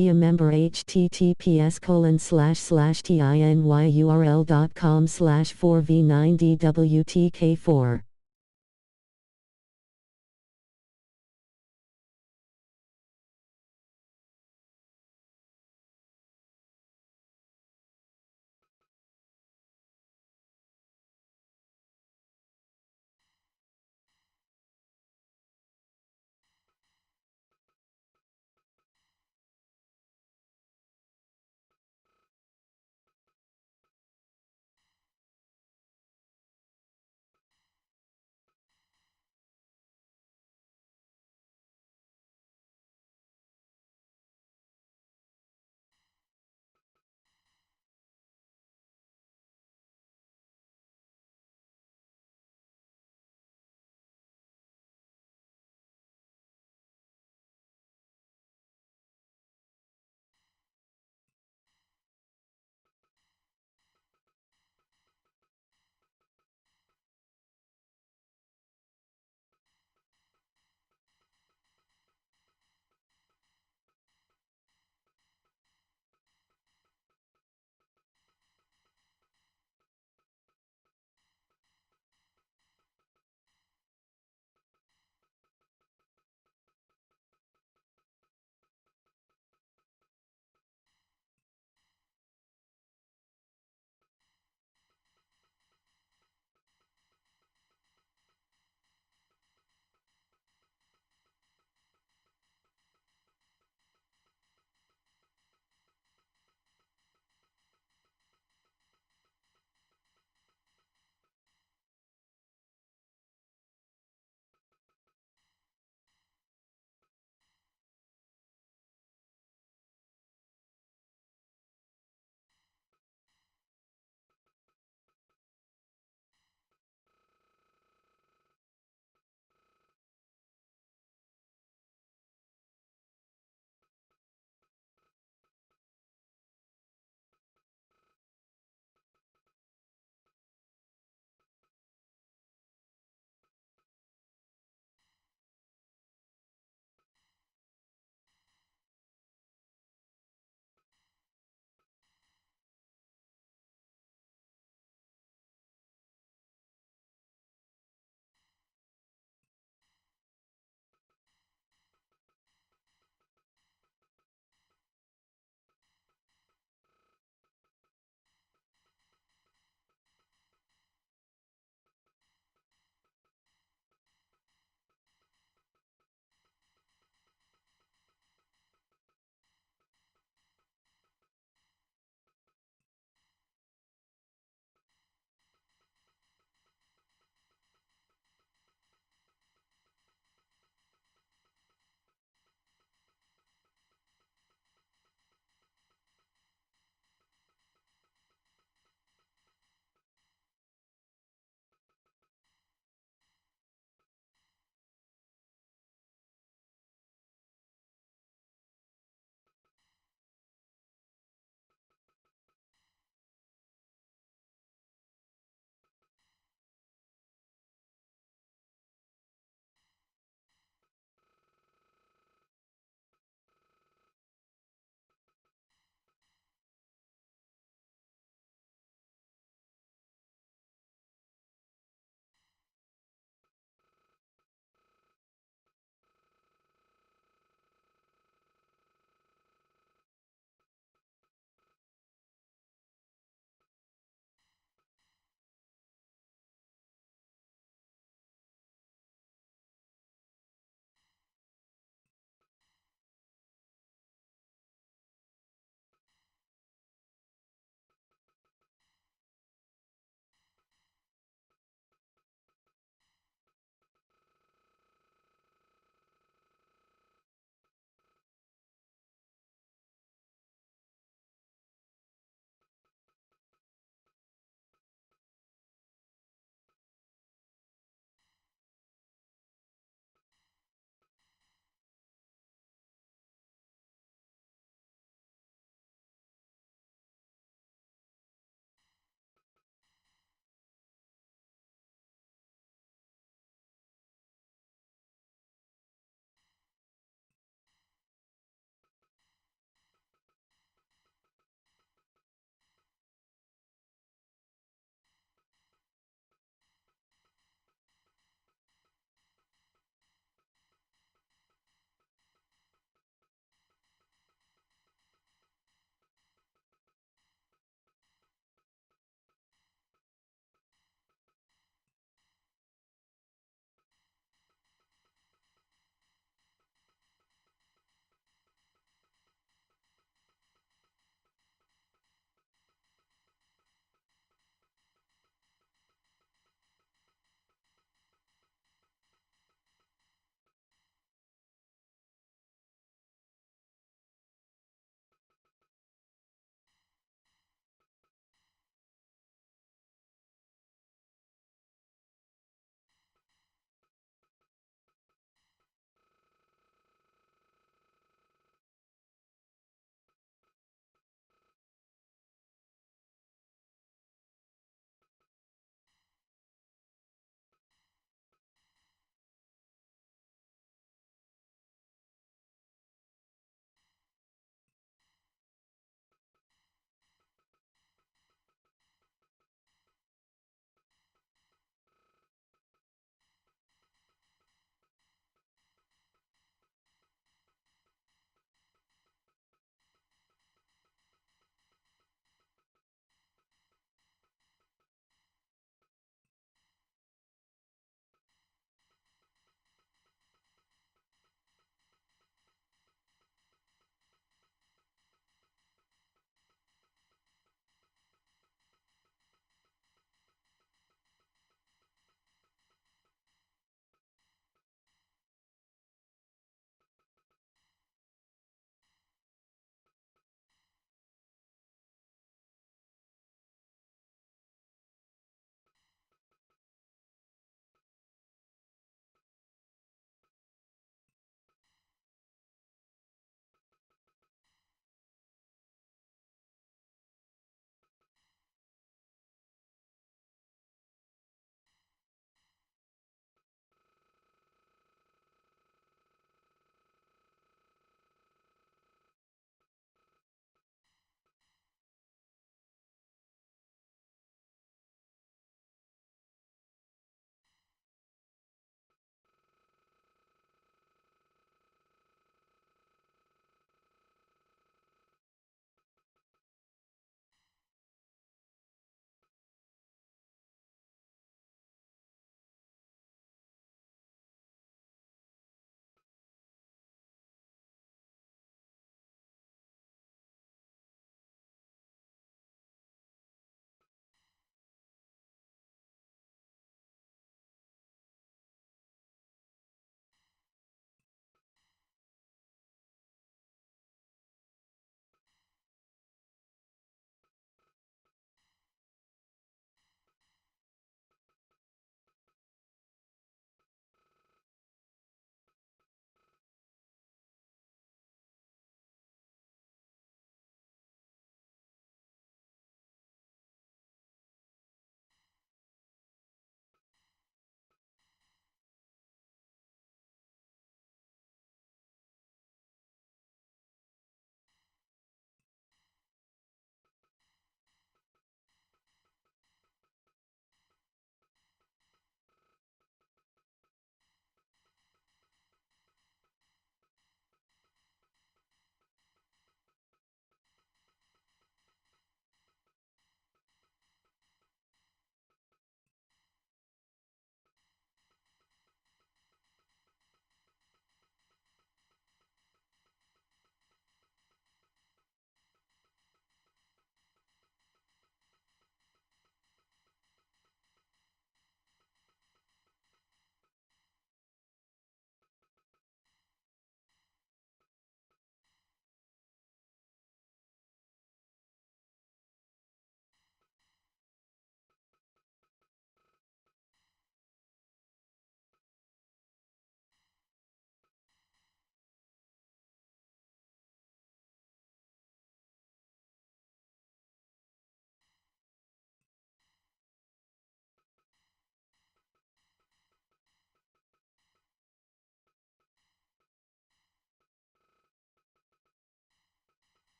be a member. https://tinyurl.com/4v9dwtk4.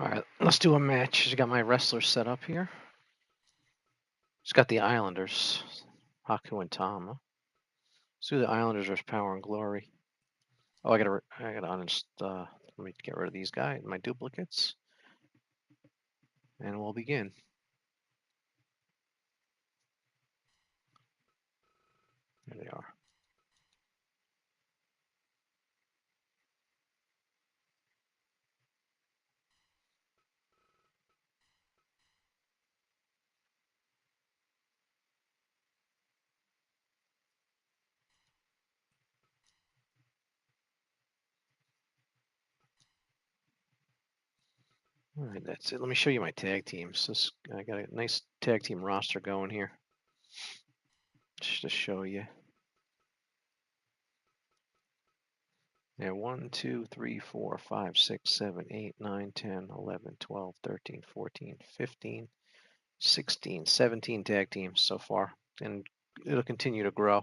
All right, let's do a match. I got my wrestlers set up here. Just got the Islanders, Haku and Tama. Let's do the Islanders versus Power and Glory. Oh, I gotta let me get rid of these guys, my duplicates, and we'll begin. There they are. All right, that's it. Let me show you my tag teams. I got a nice tag team roster going here. Just to show you. Yeah, 1, 2, 3, 4, 5, 6, 7, 8, 9, 10, 11, 12, 13, 14, 15, 16, 17 tag teams so far. And it'll continue to grow.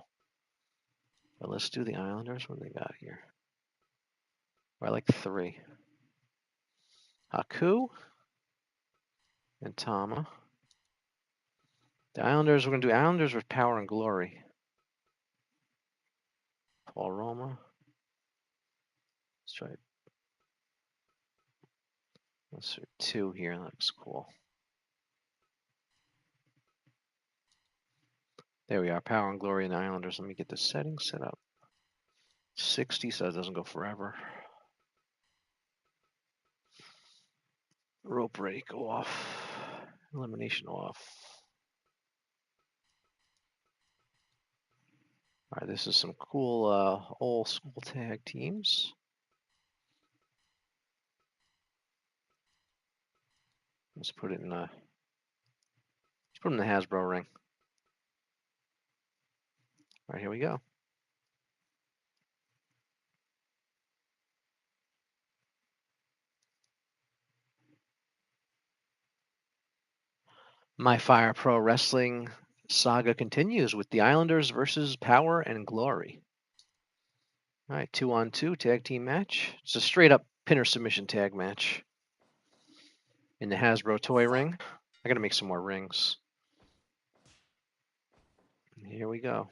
But let's do the Islanders. What do they got here? I like 3. Haku and Tama. The Islanders, we're going to do Islanders with Power and Glory. Paul Roma. Let's try it. Let's do 2 here. That looks cool. There we are. Power and Glory and the Islanders. Let me get the settings set up. 60 so it doesn't go forever. Rope break off. Elimination off. All right, this is some cool old school tag teams. Let's put it in the Hasbro ring. All right, here we go. My Fire Pro Wrestling saga continues with the Islanders versus Power and Glory. All right, 2-on-2 tag team match. It's a straight up pinner submission tag match in the Hasbro toy ring. I gotta make some more rings. Here we go.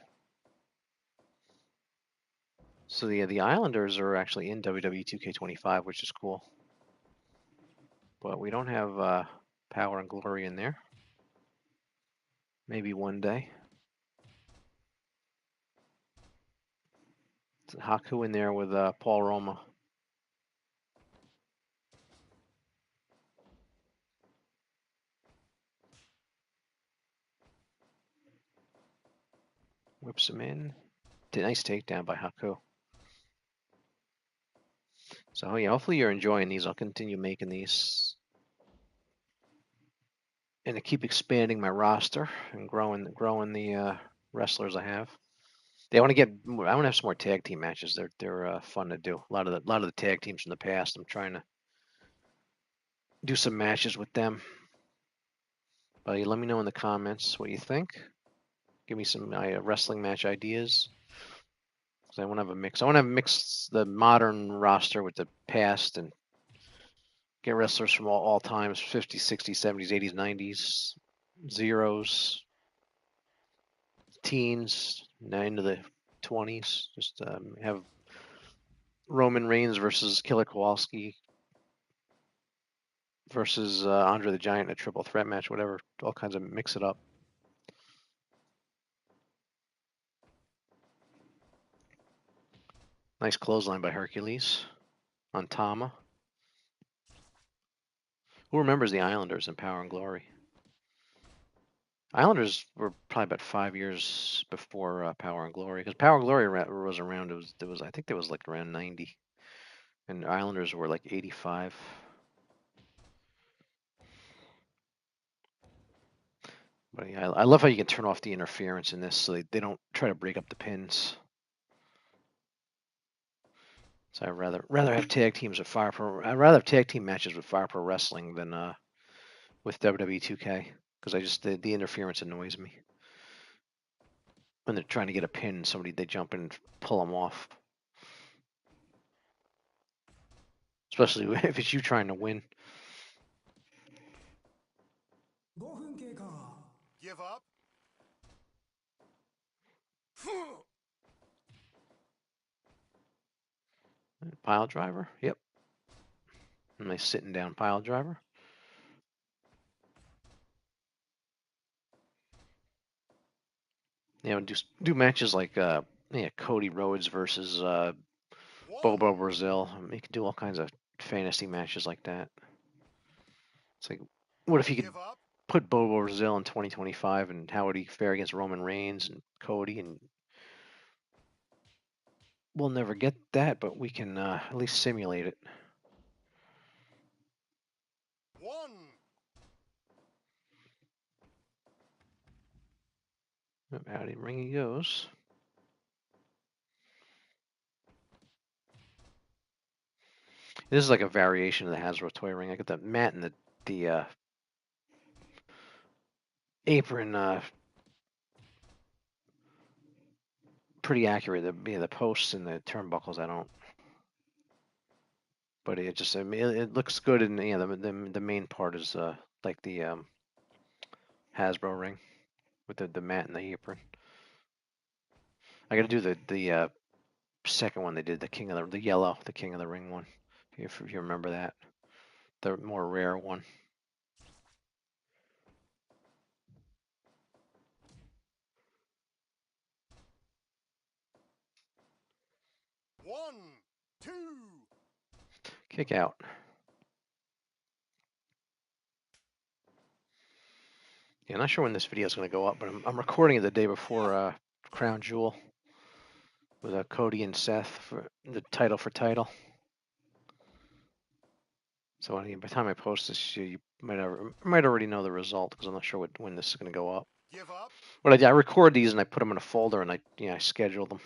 So the Islanders are actually in WWE 2K25, which is cool. But we don't have Power and Glory in there. Maybe one day. It's Haku in there with Paul Roma. Whips him in. Nice takedown by Haku. So yeah, hopefully you're enjoying these. I'll continue making these. And to keep expanding my roster and growing the wrestlers I have. I want to have some more tag team matches. They're fun to do. A lot of the tag teams from the past. I'm trying to do some matches with them. But let me know in the comments what you think. Give me some wrestling match ideas. Because I want to have a mix. I want to mix the modern roster with the past and get wrestlers from all times, 50s, 60s, 70s, 80s, 90s, zeros, teens, into the 20s. Just have Roman Reigns versus Killer Kowalski versus Andre the Giant in a triple threat match, whatever. All kinds of mix it up. Nice clothesline by Hercules on Tama. Who remembers the Islanders in Power and Glory? Islanders were probably about 5 years before Power and Glory, because Power and Glory was around. I think it was like around 90, and Islanders were like 85. But yeah, I love how you can turn off the interference in this, so they don't try to break up the pins. So I'd rather have tag teams with Fire Pro. I'd rather have tag team matches with Fire Pro Wrestling than with WWE 2K, because the interference annoys me. When they're trying to get a pin, they jump in and pull them off. Especially if it's you trying to win. Pile driver. Yep. Nice sitting down pile driver. Do matches like Cody Rhodes versus Bobo Brazil. You can do all kinds of fantasy matches like that. It's like, what if you could put Bobo Brazil in 2025, and how would he fare against Roman Reigns and Cody? And we'll never get that, but we can at least simulate it. Out in ring he goes. This is like a variation of the Hasbro toy ring. I got the mat and the apron pretty accurate. The posts and the turnbuckles I don't. But I mean, it looks good, and the main part is like the Hasbro ring with the mat and the apron. I got to do the second one they did, the King of the yellow, the King of the Ring one. If you remember that, the more rare one. Kick out. Yeah, not sure when this video is going to go up, but I'm recording it the day before Crown Jewel with Cody and Seth for the title for title. So by the time I post this, you might already know the result, because I'm not sure when this is going to go up. But I record these and I put them in a folder, and I schedule them,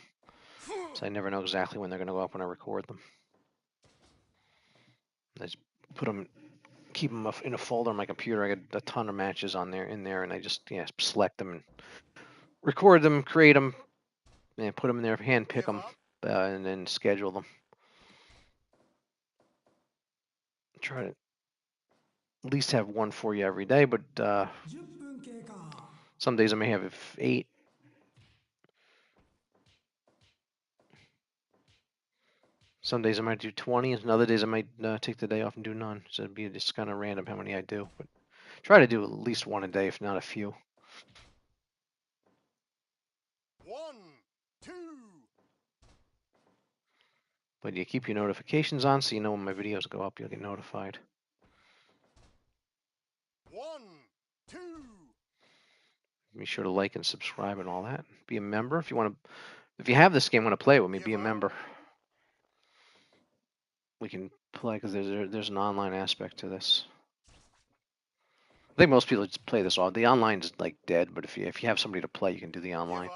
so I never know exactly when they're going to go up when I record them. I just keep them in a folder on my computer. I got a ton of matches in there, and I just select them and record them, create them, and put them in there, hand pick them, and then schedule them. Try to at least have one for you every day, but some days I may have 8. Some days I might do 20, and other days I might take the day off and do none. So it'd be just kind of random how many I do. But try to do at least one a day, if not a few. 1, 2. But you keep your notifications on, so you know when my videos go up, you'll get notified. 1, 2. Be sure to like and subscribe and all that. Be a member if you want to. If you have this game, want to play with me, be a member. We can play, because there's an online aspect to this. I think most people just play this off. The online's like dead, but if you have somebody to play, you can do the online.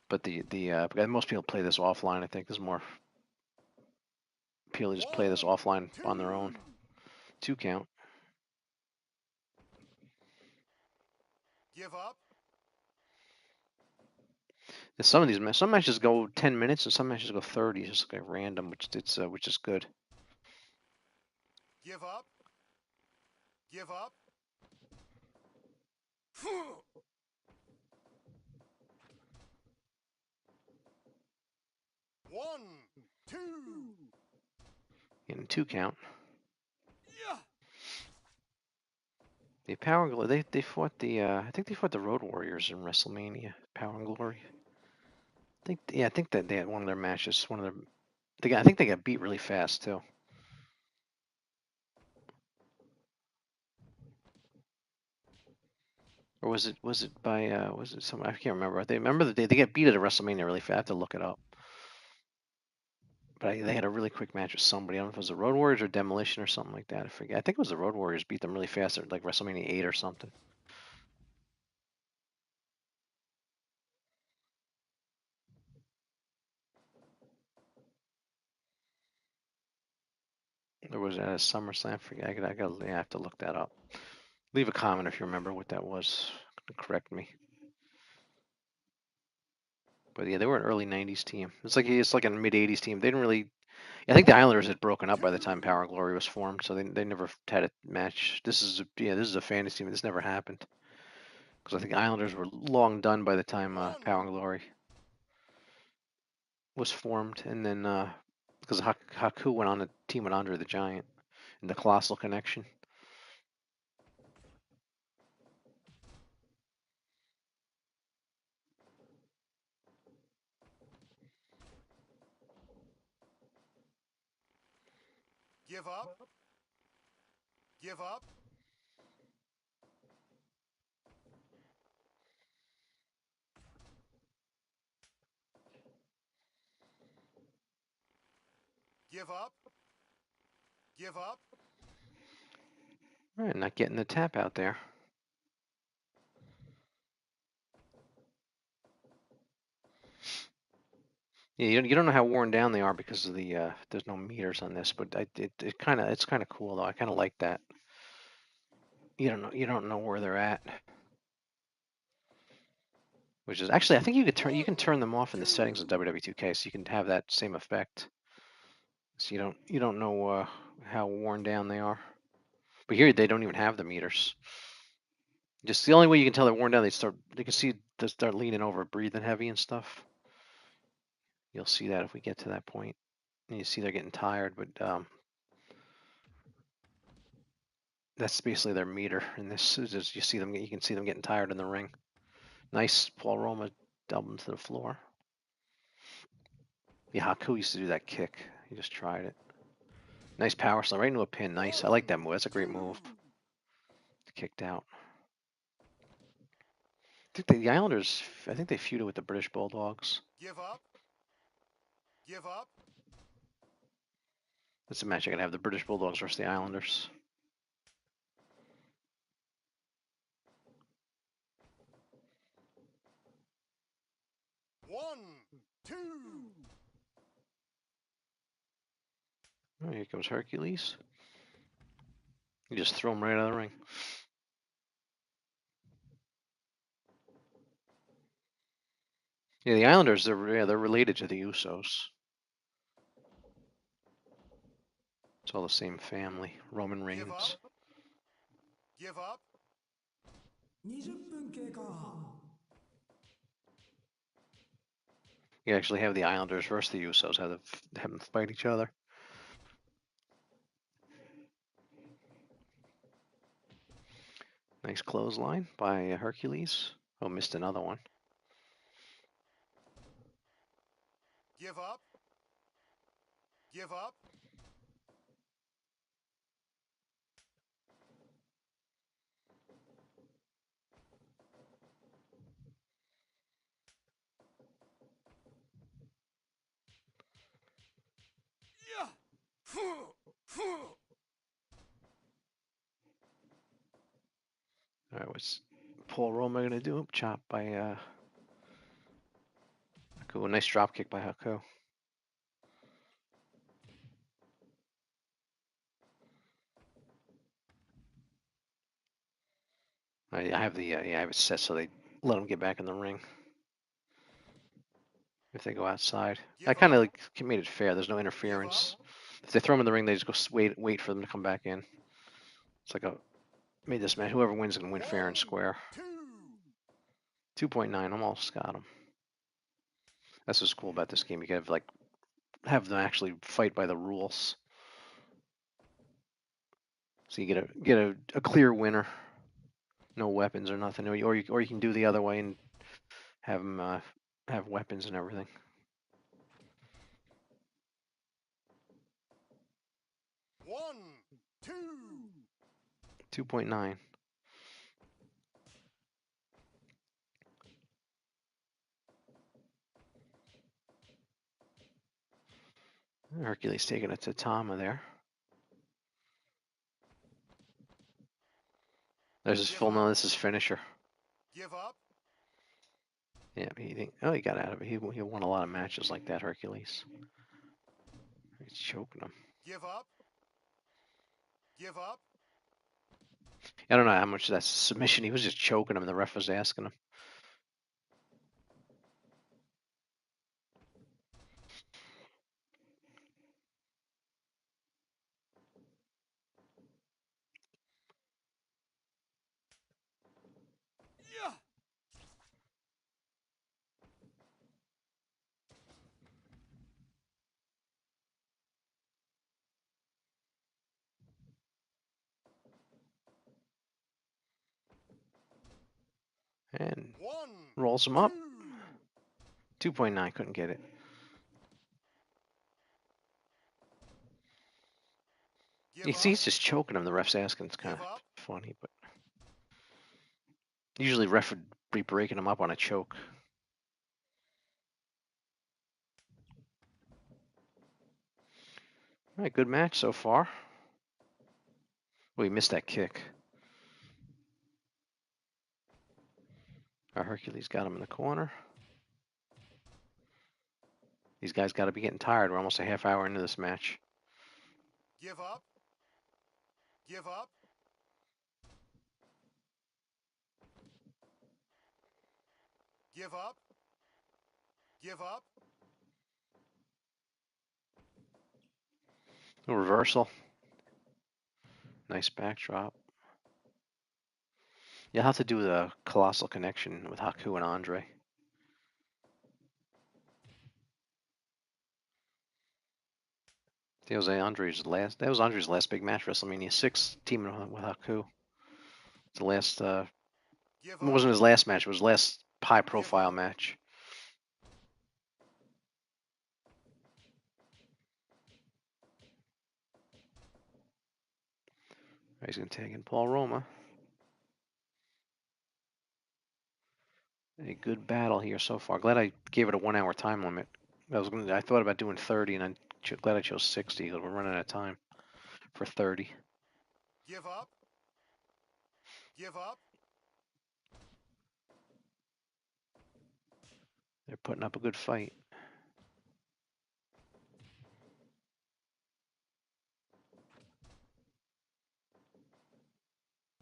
But most people play this offline. I think there's more people just play this offline on their own. 2 count. Give up. Some matches go 10 minutes, and some matches go 30. It's just like random, which is good. Give up. Give up. 1, 2. In 2 count. The Power and Glory. They fought I think they fought the Road Warriors in WrestleMania. Power and Glory. I think that they had one of their matches. I think they got beat really fast too. Or was it by was it some, I can't remember. They get beat at a WrestleMania really fast. I have to look it up. But they had a really quick match with somebody. I don't know if it was the Road Warriors or Demolition or something like that. I forget. I think it was the Road Warriors beat them really fast at like WrestleMania 8 or something. Or was that a SummerSlam? I forget. I have to look that up. Leave a comment if you remember what that was. Correct me. But yeah, they were an early '90s team. It's like a mid '80s team. They didn't really. I think the Islanders had broken up by the time Power and Glory was formed, so they never had a match. This is a fantasy team. This never happened, because I think Islanders were long done by the time Power and Glory. was formed, and then because Haku went on a team with Andre the Giant in the Colossal Connection. Give up. Give up. Give up. Give up. All right, not getting the tap out there. Yeah, you don't know how worn down they are because of the there's no meters on this, but it's kind of cool though. I kind of like that. You don't know where they're at, which is actually I think you can turn them off in the settings of WWE 2K, so you can have that same effect. So you don't know how worn down they are. But here they don't even have the meters. Just the only way you can tell they're worn down, they can see they start leaning over, breathing heavy and stuff. You'll see that if we get to that point. And you see they're getting tired, but that's basically their meter. And this is just you can see them getting tired in the ring. Nice Paul Roma double to the floor. Yeah, Haku used to do that kick. He just tried it. Nice power slam right into a pin. Nice. I like that move. That's a great move. Kicked out. I think the Islanders, I think they feuded with the British Bulldogs. Give up. Give up. That's a match I gotta have, the British Bulldogs versus the Islanders. One, two. Oh, here comes Hercules. You just throw him right out of the ring. Yeah, the Islanders, they're related to the Usos. It's all the same family. Roman Reigns. Give up. 20分経過 You actually have the Islanders versus the Usos, have them fight each other. Nice clothesline by Hercules. Oh, missed another one. Give up. Give up. All right, what's Paul Roma gonna do? Chop by Haku. A nice drop kick by Haku. I have I have it set so they let them get back in the ring if they go outside. I kind of like made it fair. There's no interference. If they throw them in the ring, they just go wait for them to come back in. It's like made this match. Whoever wins is gonna win fair and square. 2.9, almost got them. That's what's cool about this game. You can have them actually fight by the rules. So you get a clear winner. No weapons or nothing, or you can do the other way and have them have weapons and everything. One, two. 2.9. Hercules taking it to Tama there. There's his full. No, this is finisher. Give up. Yeah, he got out of it. He won a lot of matches like that, Hercules. He's choking him. Give up. Give up. I don't know how much that's submission. He was just choking him. The ref was asking him. And 1, rolls him 2. up. 2.9, couldn't get it. Give You up. see, he's just choking him. The ref's asking. It's kind Give of up. funny, but usually ref would be breaking him up on a choke. All right, good match so far. Oh, he missed that kick. Our Hercules got him in the corner. These guys got to be getting tired. We're almost a half hour into this match. Give up. Give up. Give up. Give up. A reversal. Nice backdrop. You'll have to do the colossal connection with Haku and Andre. That was Andre's last big match, WrestleMania 6, teaming with Haku. It's the last. It Give up. wasn't his last match. It was his last high-profile up. match. He's gonna tag in Paul Roma. A good battle here so far. Glad I gave it a 1 hour time limit. I thought about doing 30, and I'm glad I chose 60 because we're running out of time for 30. Give up. Give up. They're putting up a good fight.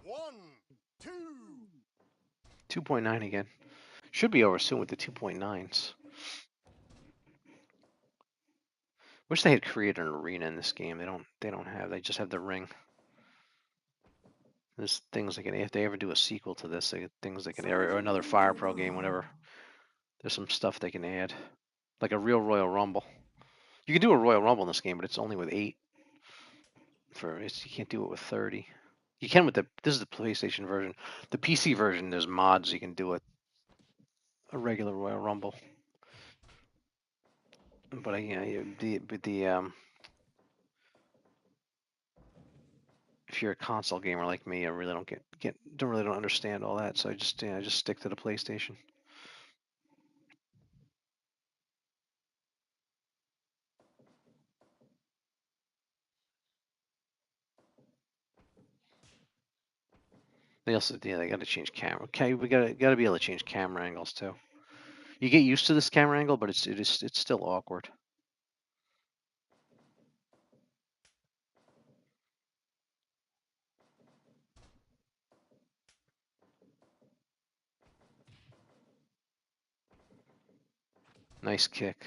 One, two. 2.9 again. Should be over soon with the 2.9s. Wish they had created an arena in this game. They don't have. They just have the ring. There's things they can. If they ever do a sequel to this, things they can. Or another Fire Pro game, whatever. There's some stuff they can add, like a real Royal Rumble. You can do a Royal Rumble in this game, but it's only with 8. You can't do it with 30. You can with this is the PlayStation version. The PC version, there's mods you can do a regular Royal Rumble. But if you're a console gamer like me, I really don't understand all that. So I just stick to the PlayStation. They got to change camera. Okay, we got to be able to change camera angles too. You get used to this camera angle, but it's still awkward. Nice kick.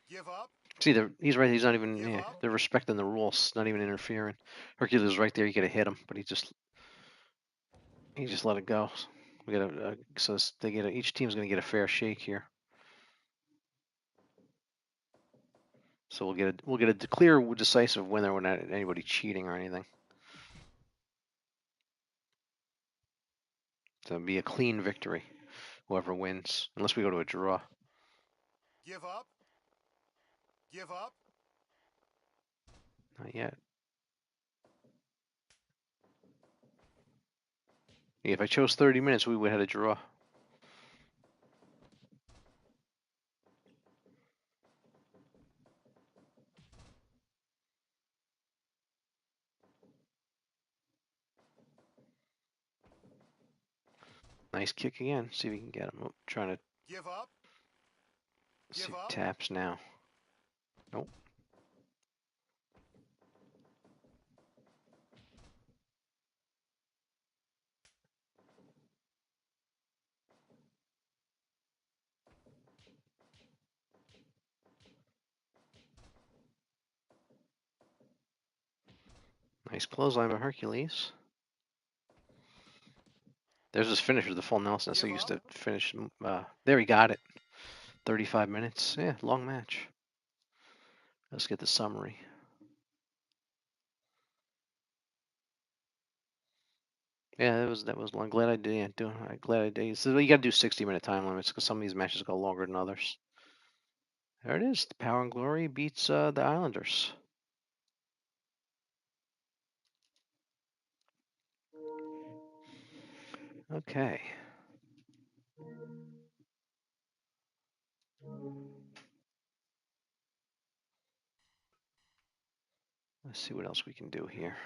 Give up. See, he's right. He's not even. Give Yeah, up. they're respecting the rules. Not even interfering. Hercules is right there. You got to hit him, but he just let it go. We got to. Each team's gonna get a fair shake here. So we'll get a clear, decisive winner without anybody cheating or anything. So it'll be a clean victory, whoever wins, unless we go to a draw. Give up. Give up. Not yet. If I chose 30 minutes, we would have had a draw. Nice kick again. See if we can get him. Oh, trying to Give up. see Give up. taps now. Nope. Nice clothesline by Hercules. There's his finisher, the full Nelson. So he used to finish. There he got it. 35 minutes. Yeah, long match. Let's get the summary. Yeah, that was long. Glad I did. Yeah, glad I did. So you got to do 60-minute time limits because some of these matches go longer than others. There it is. The Power and Glory beats the Islanders. Okay. Let's see what else we can do here.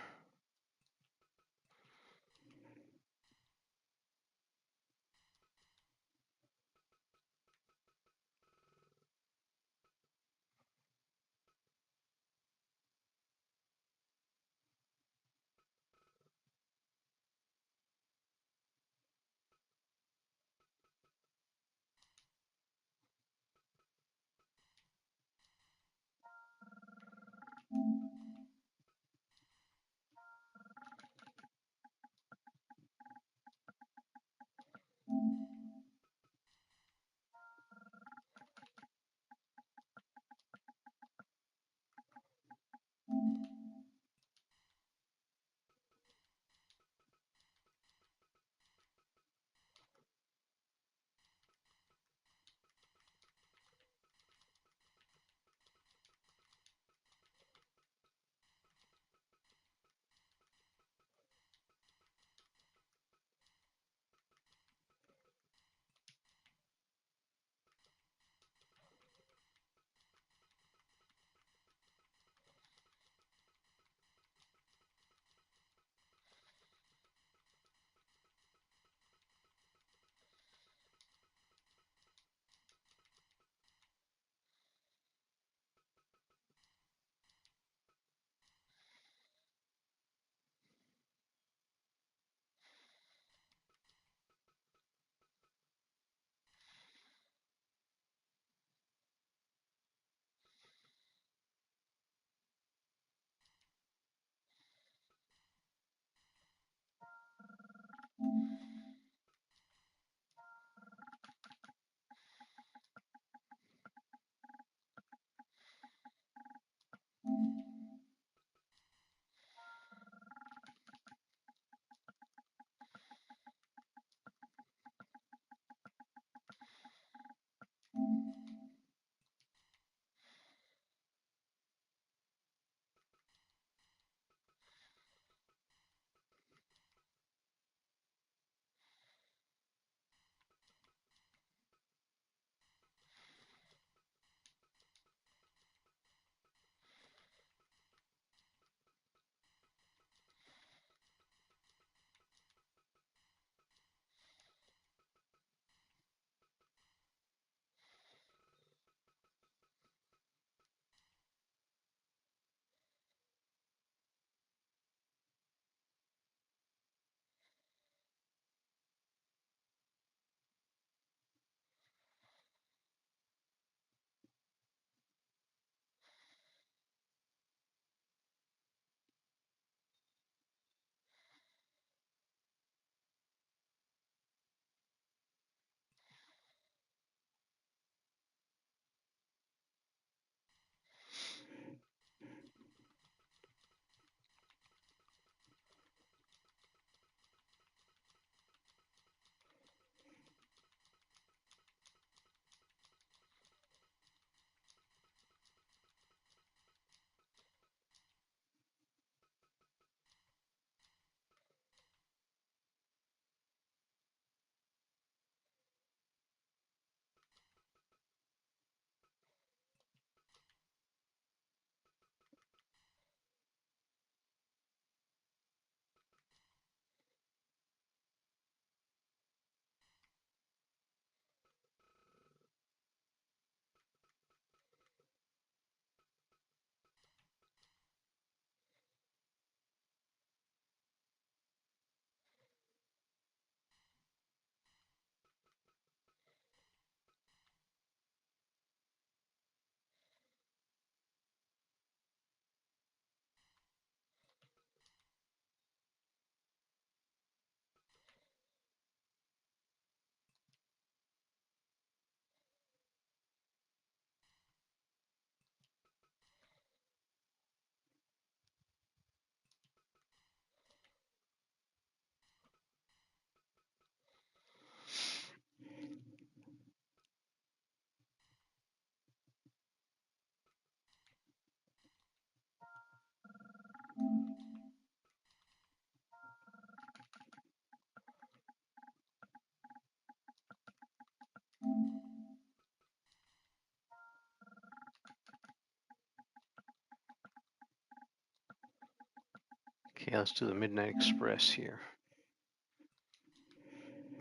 Okay, let's do the Midnight Express here.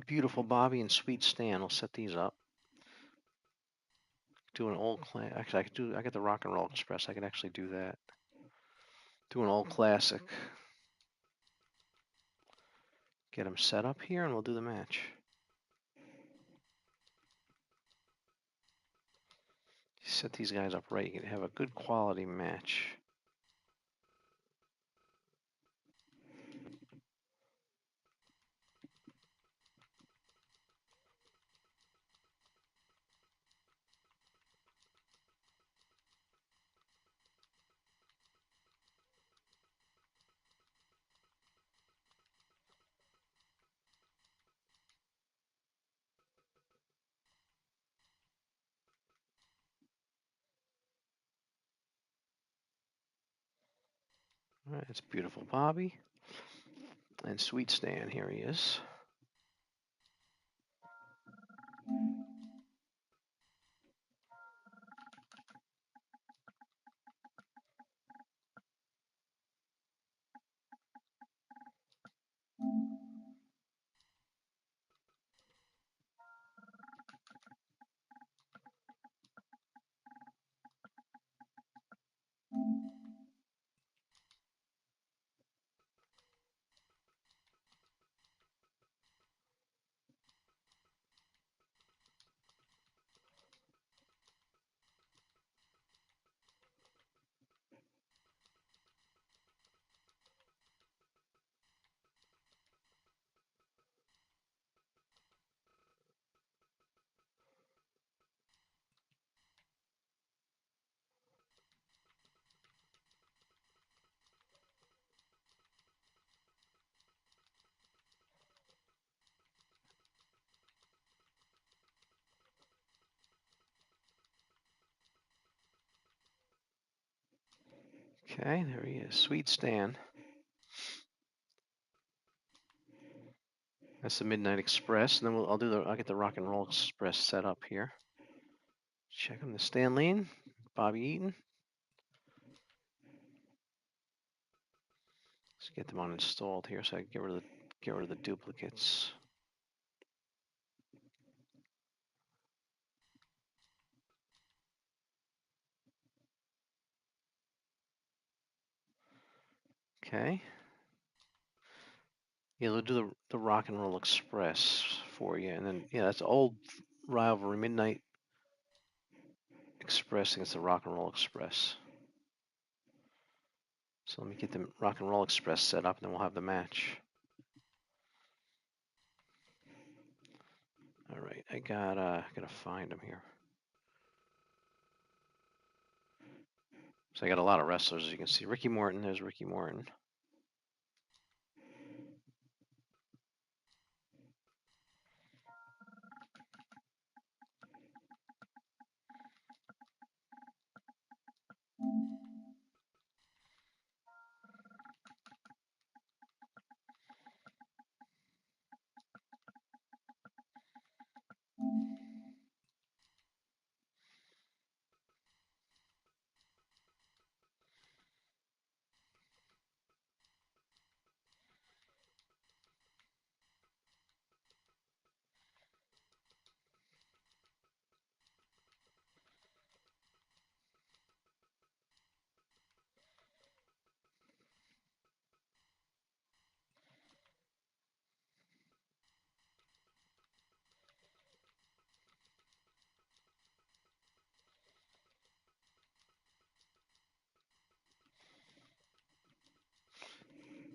Beautiful Bobby and Sweet Stan. We'll set these up. Do an old class. Actually, I could do. I got the Rock and Roll Express. I could actually do that. Do an old classic. Get them set up here, and we'll do the match. Set these guys up right. You can have a good quality match. All right, it's beautiful Bobby and Sweet Stan. Here he is. Okay, there he is, Sweet Stan. That's the Midnight Express, and then I'll get the Rock and Roll Express set up here. Check them, the Stan Lane, Bobby Eaton. Let's get them uninstalled here so I can get rid of the duplicates. Okay. Yeah, they'll do the Rock and Roll Express for you, and then yeah, that's old rivalry Midnight Express against the Rock and Roll Express. So let me get the Rock and Roll Express set up, and then we'll have the match. All right, I gotta find them here. So I got a lot of wrestlers, as you can see. Ricky Morton, there's Ricky Morton.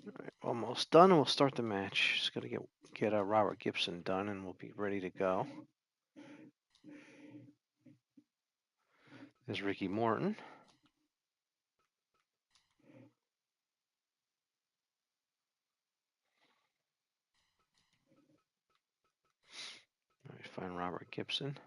All right, almost done, and we'll start the match. Just gotta get Robert Gibson done, and we'll be ready to go. There's Ricky Morton. All right, find Robert Gibson.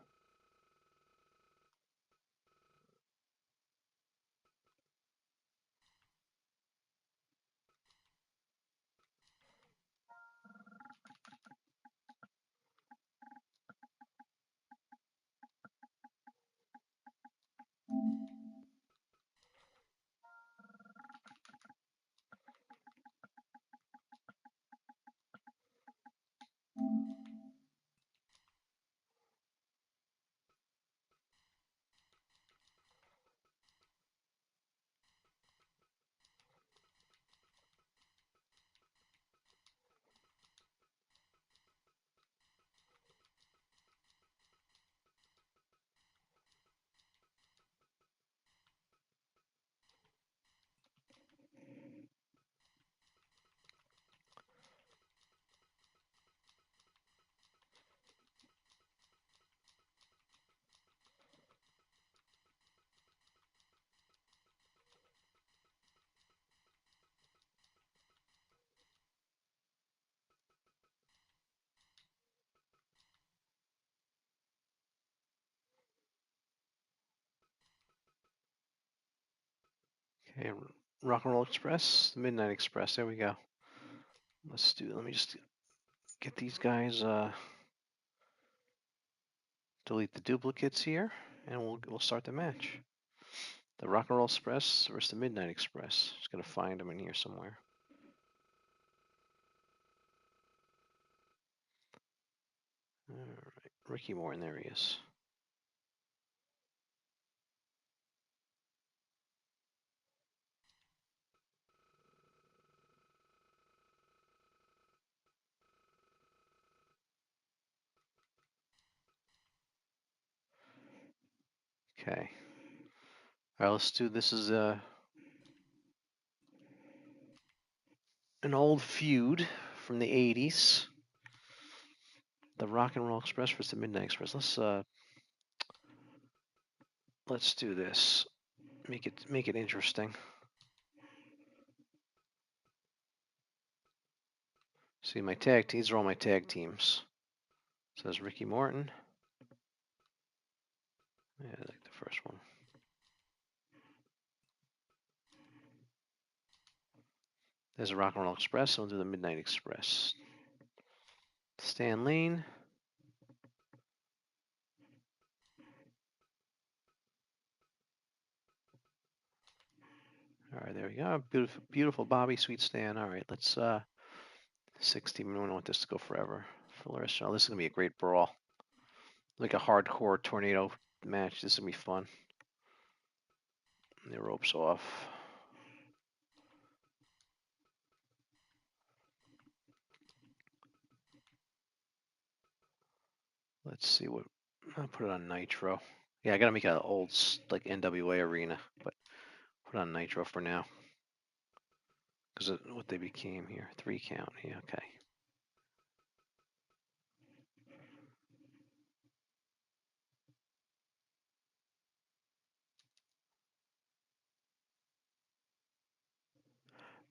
Okay, Rock and Roll Express, Midnight Express. There we go. Let me just get these guys. Delete the duplicates here, and we'll start the match. The Rock and Roll Express versus the Midnight Express. Just gotta find them in here somewhere. All right, Ricky Morton. There he is. Okay. All right, let's do this. Is an old feud from the '80s. The Rock and Roll Express versus the Midnight Express. Let's do this. Make it interesting. See my tag. These are all my tag teams. Says Ricky Morton. Yeah, I like the first one. There's a Rock and Roll Express. So we'll do the Midnight Express. Stan Lane. All right, there we go. Beautiful, beautiful Bobby, sweet Stan. All right, let's 60. We don't want this to go forever. For the rest, this is gonna be a great brawl, like a hardcore tornado match. This is gonna be fun. The ropes off. Let's see what. I'll put it on Nitro. Yeah, I gotta make an old like NWA arena, but put it on Nitro for now. Because what they became here, 3 count. Yeah, okay.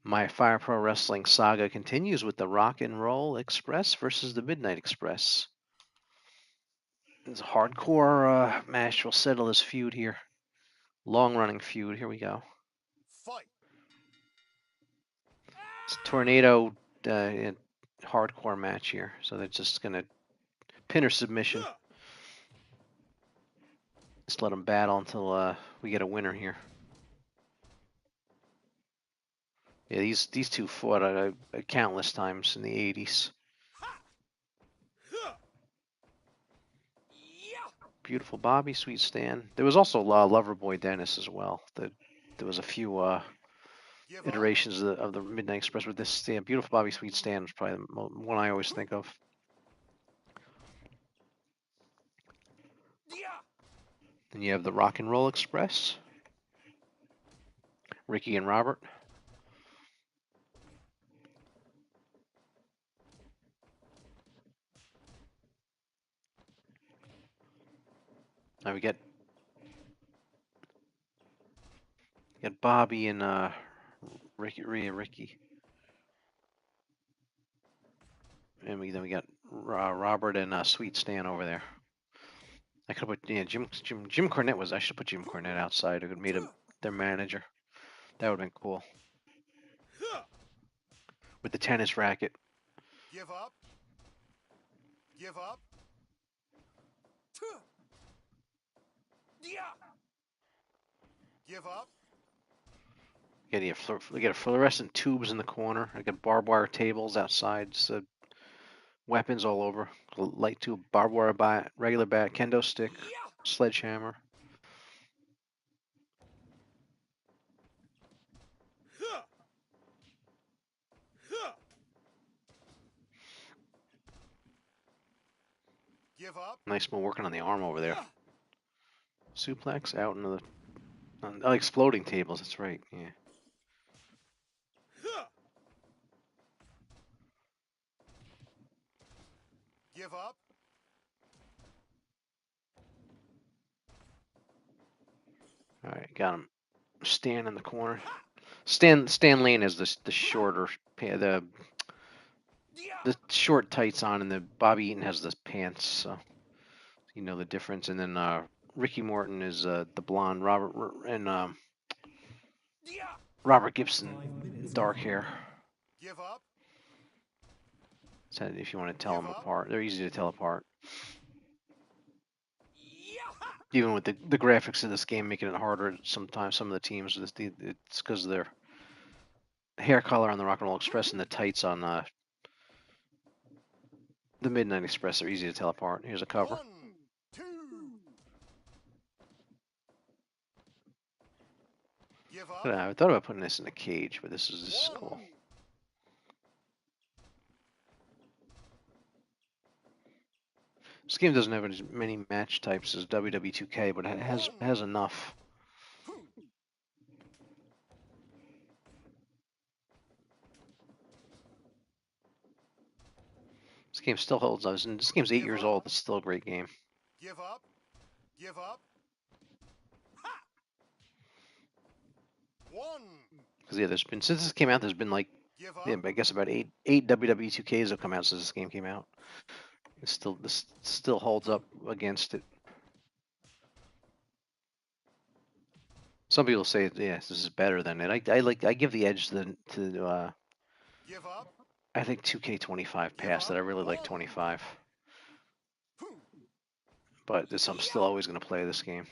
My Fire Pro Wrestling saga continues with the Rock and Roll Express versus the Midnight Express. It's a hardcore match. We'll settle this feud here. Long-running feud. Here we go. Fight. It's a tornado hardcore match here. So they're just gonna pin or submission. Just let them battle until we get a winner here. Yeah, these two fought countless times in the '80s. Beautiful Bobby, sweet Stan. There was also Loverboy Dennis as well. There was a few iterations of the Midnight Express with this. Yeah, Beautiful Bobby, sweet Stan was probably the one I always think of. Then you have the Rock and Roll Express. Ricky and Robert. Now we get Bobby and Ricky. And then we got Robert and Sweet Stan over there. I could have put Jim Cornette was. I should put Jim Cornette outside. I could have made him their manager. That would have been cool. With the tennis racket. Give up. Give up. Give up. We got fluorescent tubes in the corner. I got barbed wire tables outside. So weapons all over. Light tube, barbed wire bat, regular bat, kendo stick, sledgehammer. Give up. Nice one working on the arm over there. Suplex out into the exploding tables. That's right. Yeah. Give up. All right, got him. Stan in the corner. Stan Lane has the shorter the short tights on, and the Bobby Eaton has the pants. So you know the difference. And then Ricky Morton is the blonde. Robert and Robert Gibson, dark hair. Give up. So if you want to tell them apart, they're easy to tell apart. Even with the graphics of this game making it harder sometimes, some of the teams, it's because of their hair color on the Rock and Roll Express and the tights on the Midnight Express are easy to tell apart. Here's a cover. 1, 2. Give up. I thought about putting this in a cage, but this is cool. 1. This game doesn't have as many match types as WW2K, but it has enough. This game still holds up. This game's 8 years old. It's still a great game. Give up. Give up. Ha! 1. Because yeah, there's been since this came out, there's been like Give up. yeah, I guess about eight WW2Ks have come out since this game came out. This still holds up against it. Some people say, yes, this is better than it. I give the edge to Give up. I think 2K25 passed it. I really like 25, but I'm still always going to play this game.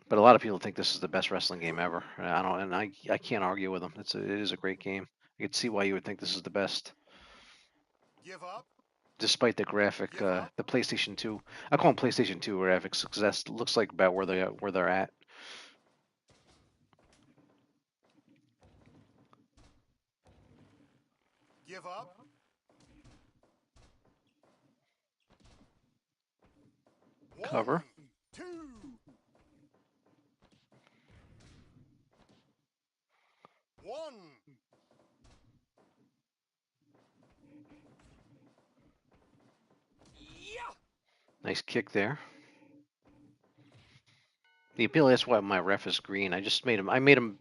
But a lot of people think this is the best wrestling game ever. I can't argue with them. It is a great game. I could see why you would think this is the best. Give up. Despite the graphic, the PlayStation 2, I call them PlayStation 2 graphics because that looks like about where they're at. Give up. 1, Cover. 2. 1. Nice kick there. The appeal is why my ref is green. I made him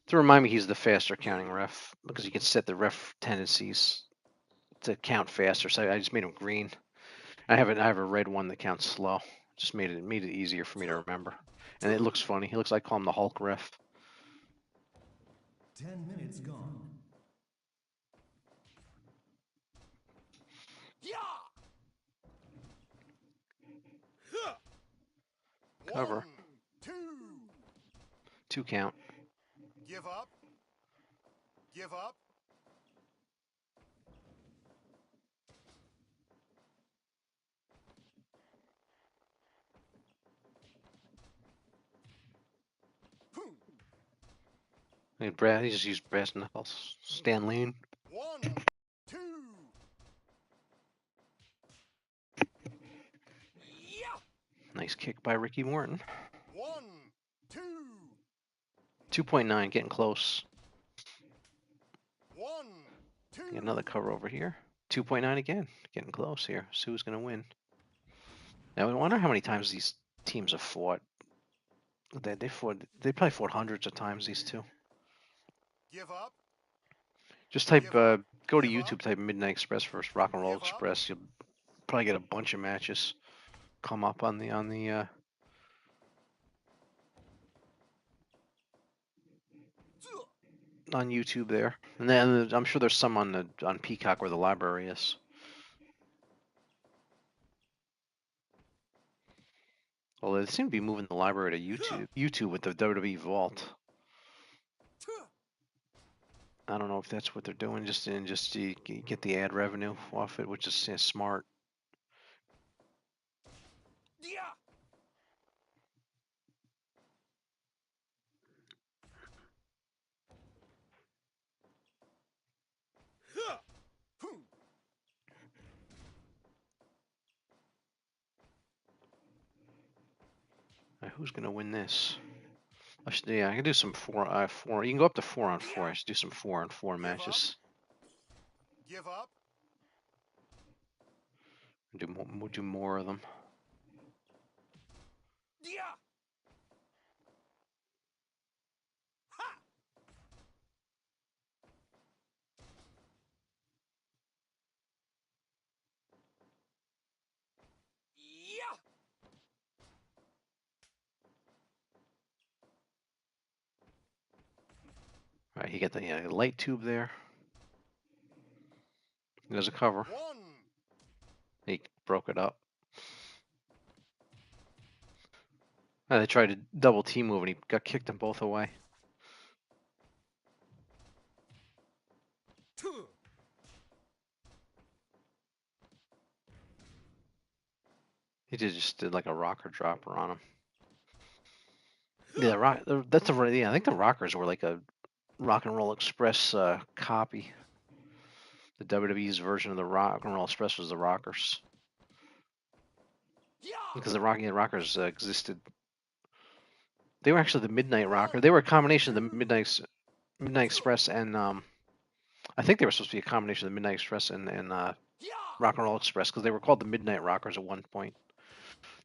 to remind me he's the faster counting ref because you can set the ref tendencies to count faster. So I just made him green. I have a red one that counts slow. Just made it easier for me to remember. And it looks funny. He looks like I call him the Hulk ref. 10 minutes gone. Cover. 1, 2. 2 count. Give up. Give up. He just used brass knuckles. Stan Lean. 1, 2. Nice kick by Ricky Morton. 1, 2. 2.9, getting close. 1, 2. Get another cover over here. 2.9 again. Getting close here. See who's going to win. Now, I wonder how many times these teams have fought. They probably fought hundreds of times, these two. Give up. Just type, go to YouTube, type Midnight Express versus Rock and Roll Give up. Express. You'll probably get a bunch of matches come up on YouTube there. And then I'm sure there's some on Peacock where the library is. Well, they seem to be moving the library to YouTube with the WWE Vault. I don't know if that's what they're doing, just to get the ad revenue off it, which is smart. Who's gonna win this? Yeah, I can do some 4. You can go up to 4-on-4. I should do some 4-on-4 matches. Give up. We'll do more of them. All right, he got the light tube there. There's a cover. 1. He broke it up. And they tried to double team move, and he got kicked them both away. 2 He just did like a rocker dropper on him. Yeah, that's I think the rockers were like a Rock and Roll Express copy. The WWE's version of the Rock and Roll Express was the rockers, because the rockers existed. They were actually the Midnight Rocker. They were a combination of the Midnight Express and I think they were supposed to be a combination of the Midnight Express and Rock and Roll Express, because they were called the Midnight Rockers at one point.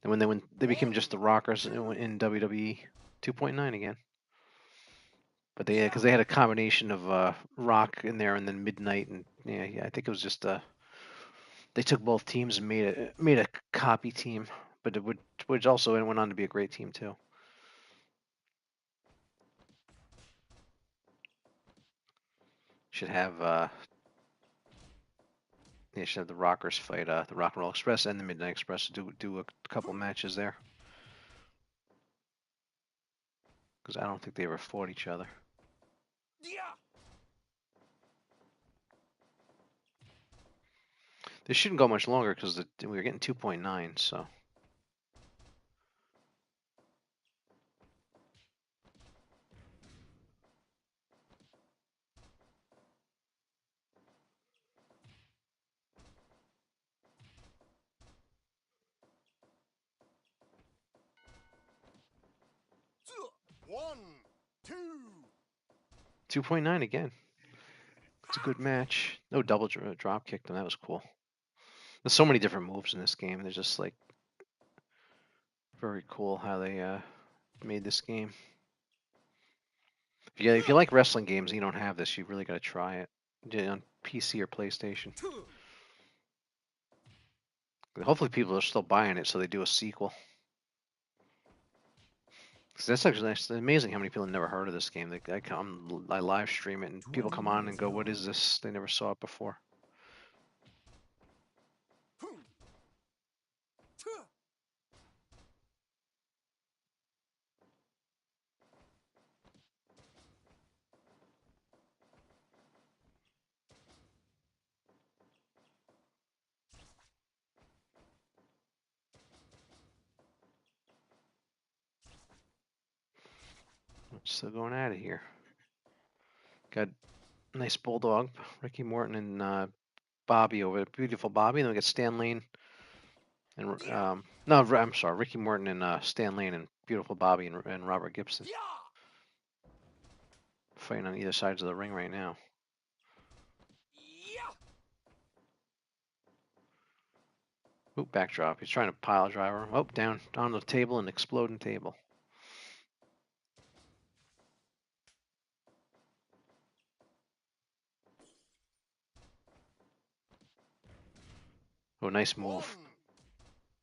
And when they became just the Rockers in WWE 2.9 again. But because they had a combination of Rock in there and then Midnight, and I think it was just they took both teams and made a copy team, but which also went on to be a great team too. Should have should have the Rockers fight the Rock and Roll Express and the Midnight Express. Do a couple matches there, because I don't think they ever fought each other. This shouldn't go much longer because we were getting 2.9, so. One, two. 2.9 again. It's a good match. No double drop kick them. That was cool. There's so many different moves in this game. They're just like very cool how they made this game. Yeah, if you like wrestling games and you don't have this, you really got to try it on PC or PlayStation. Hopefully, people are still buying it, so they do a sequel. That's actually it's amazing how many people have never heard of this game. I live stream it, and people come on and go, "What is this?" They never saw it before. Still going out of here. Got a nice bulldog, Ricky Morton and Bobby over there. Beautiful Bobby. And then we got Stan Lane and no, I'm sorry, Ricky Morton and Stan Lane and Beautiful Bobby and Robert Gibson fighting on either sides of the ring right now. Oop, backdrop. He's trying to pile driver. Oh, down on the table and exploding table. Oh, nice move.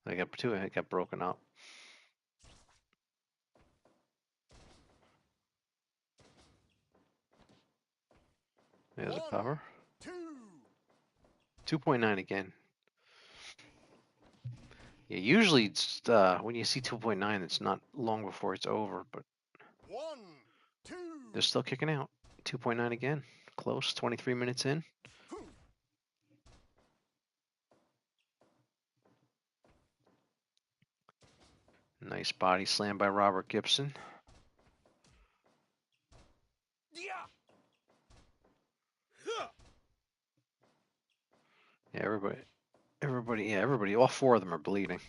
I got two. It got broken up. There's a cover. 2.9 again. Yeah, usually it's when you see 2.9, it's not long before it's over, but they're still kicking out. 2.9 again. Close. 23 minutes in. Nice body slam by Robert Gibson. Yeah, everybody, all four of them are bleeding.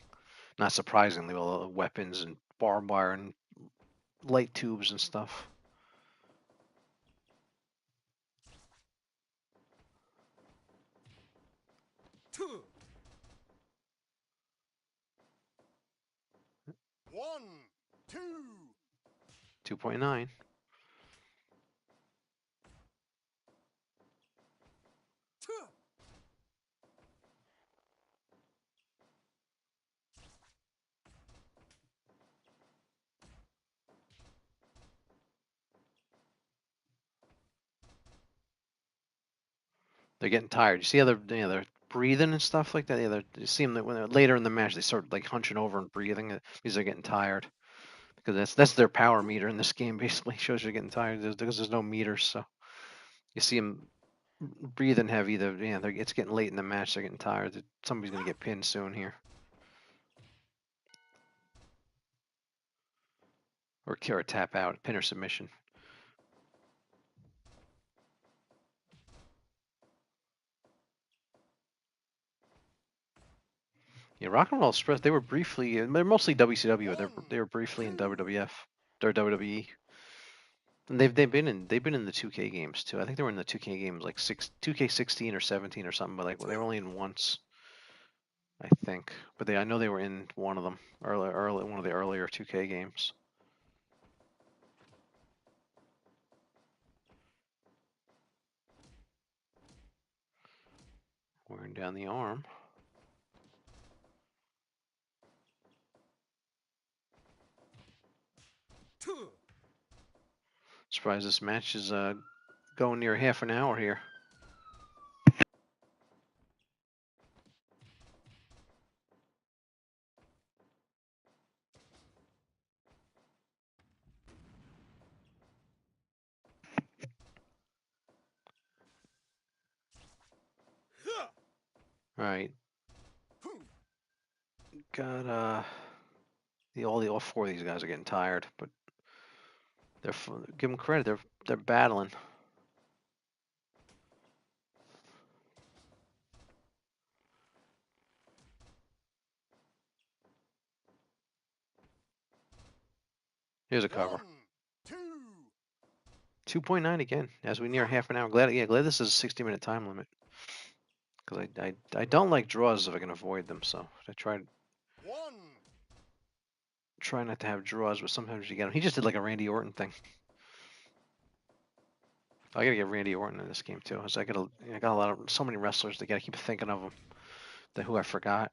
Not surprisingly, with all the weapons and barbed wire and light tubes and stuff. One, two. 2.9. They're getting tired. You see how they're breathing and stuff like that. Yeah, you see them that when they're later in the match, they start like hunching over and breathing. Because they're getting tired. Because that's their power meter in this game. Basically, shows you're getting tired because there's no meters. So you see them breathing heavy. It's getting late in the match. They're getting tired. Somebody's gonna get pinned soon here. Or tap out, pin or submission. Yeah, Rock and Roll Express. They were briefly. They're mostly WCW. They were briefly in WWF or WWE. And they've been in the 2K games too. I think they were in the 2K games like 2K16 or 17 or something. But like they were only in once, I think. But I know they were in one of them early one of the earlier 2K games. Wearing down the arm. Surprised this match is going near half an hour here. All right. Got all four of these guys are getting tired, but give them credit. They're battling. Here's a cover. 2.9 again as we near half an hour. Glad this is a 60-minute time limit. Because I don't like draws if I can avoid them, so I try not to have draws, but sometimes you get them. He just did like a Randy Orton thing. I gotta get Randy Orton in this game too. I got so many wrestlers. They gotta keep thinking of them. Who I forgot.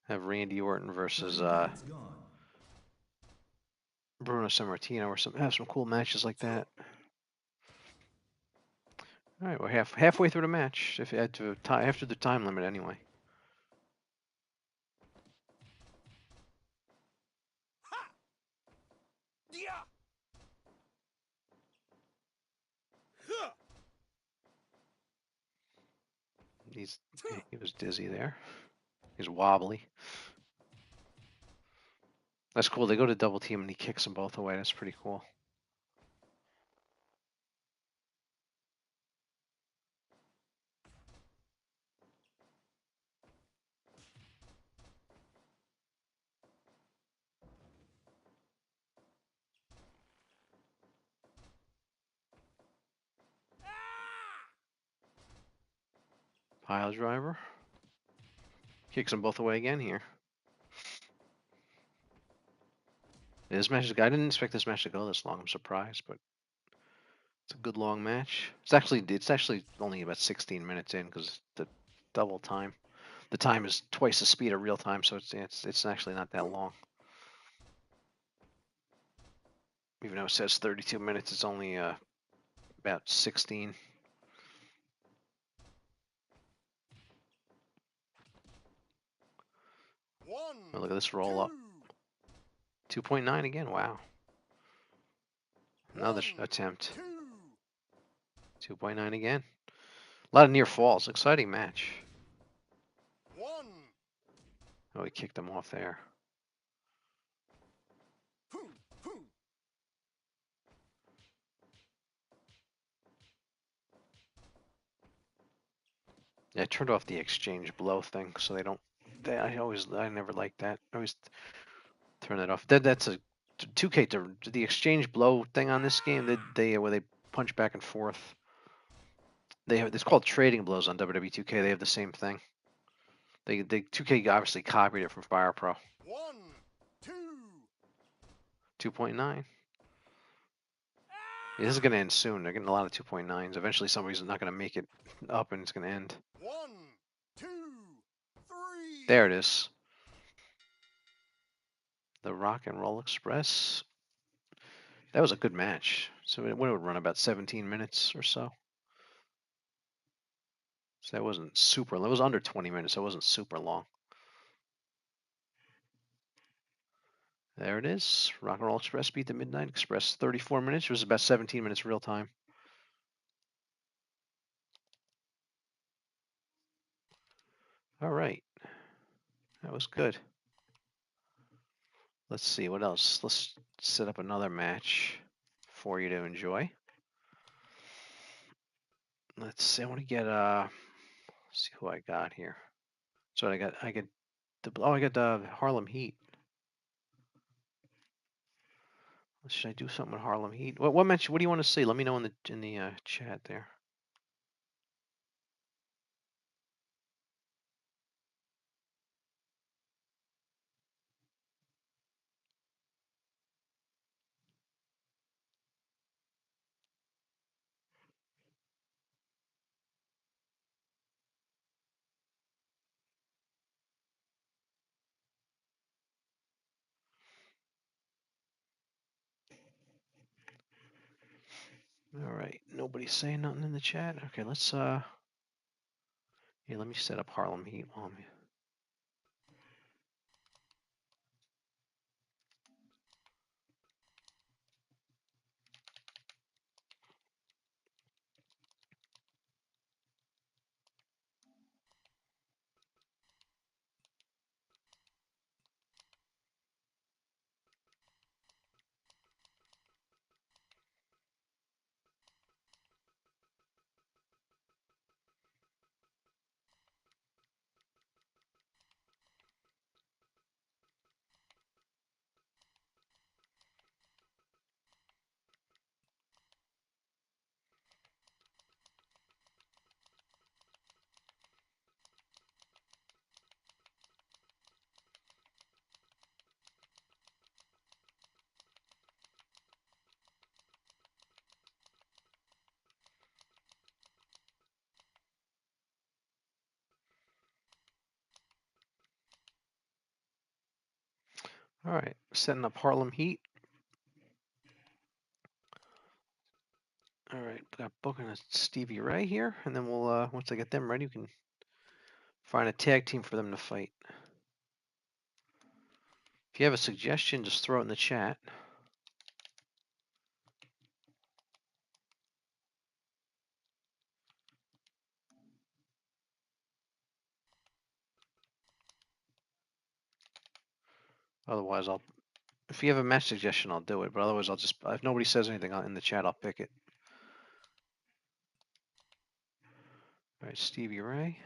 Have Randy Orton versus Bruno Sammartino or have some cool matches like that. All right, we're halfway through the match. If after the time limit anyway. He was dizzy there. He's wobbly. That's cool. They go to double team and he kicks them both away. That's pretty cool. Pile driver. Kicks them both away again here. This match, I didn't expect this match to go this long. I'm surprised, but it's a good long match. It's actually only about 16 minutes in because the double time. The time is twice the speed of real time, so it's actually not that long. Even though it says 32 minutes, it's only about 16. Oh, look at this roll up. 2.9 again. Wow. Another attempt. 2.9 again. A lot of near falls. Exciting match. Oh, he kicked him off there. Yeah, I turned off the exchange blow thing so they don't. I never liked that. I always turn that off. That's a 2K the exchange blow thing on this game. Where they punch back and forth. It's called trading blows on WWE 2K. They have the same thing. They 2K obviously copied it from Fire Pro. 2.9. Yeah, this is gonna end soon. They're getting a lot of 2.9s. Eventually, somebody's not gonna make it up, and it's gonna end. 1, 2, 3. There it is. the Rock and Roll Express. That was a good match. So it would run about 17 minutes or so. So that wasn't super. It was under 20 minutes. So it wasn't super long. There it is. Rock and Roll Express beat the Midnight Express. 34 minutes. It was about 17 minutes real time. All right. That was good. Let's see what else. Let's set up another match for you to enjoy. Let's see. I want to get let's see who I got here. So I got the Harlem Heat. Should I do something with Harlem Heat? What match? What do you want to see? Let me know in the chat there. All right, nobody's saying nothing in the chat. Okay, let's yeah, let me set up Harlem Heat while I'm. All right, setting up Harlem Heat. All right, got booking a Stevie Ray here, and then we'll once I get them ready, we can find a tag team for them to fight. If you have a suggestion, just throw it in the chat. Otherwise, if you have a match suggestion, I'll do it. But otherwise, if nobody says anything in the chat, I'll pick it. All right, Stevie Ray.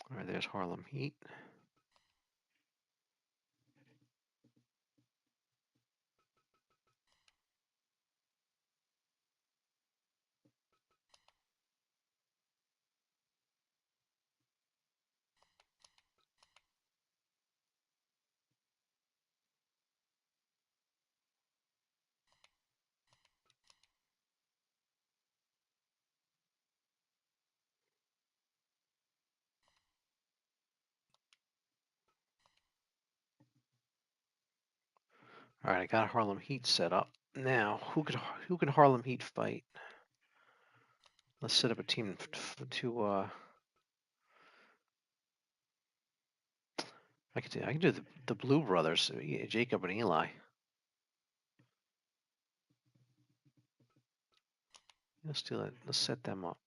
All right, there's Harlem Heat. All right, I got Harlem Heat set up. Now, who can Harlem Heat fight? Let's set up a team to I can do the Blue Brothers, Jacob and Eli. Let's do that. Let's set them up.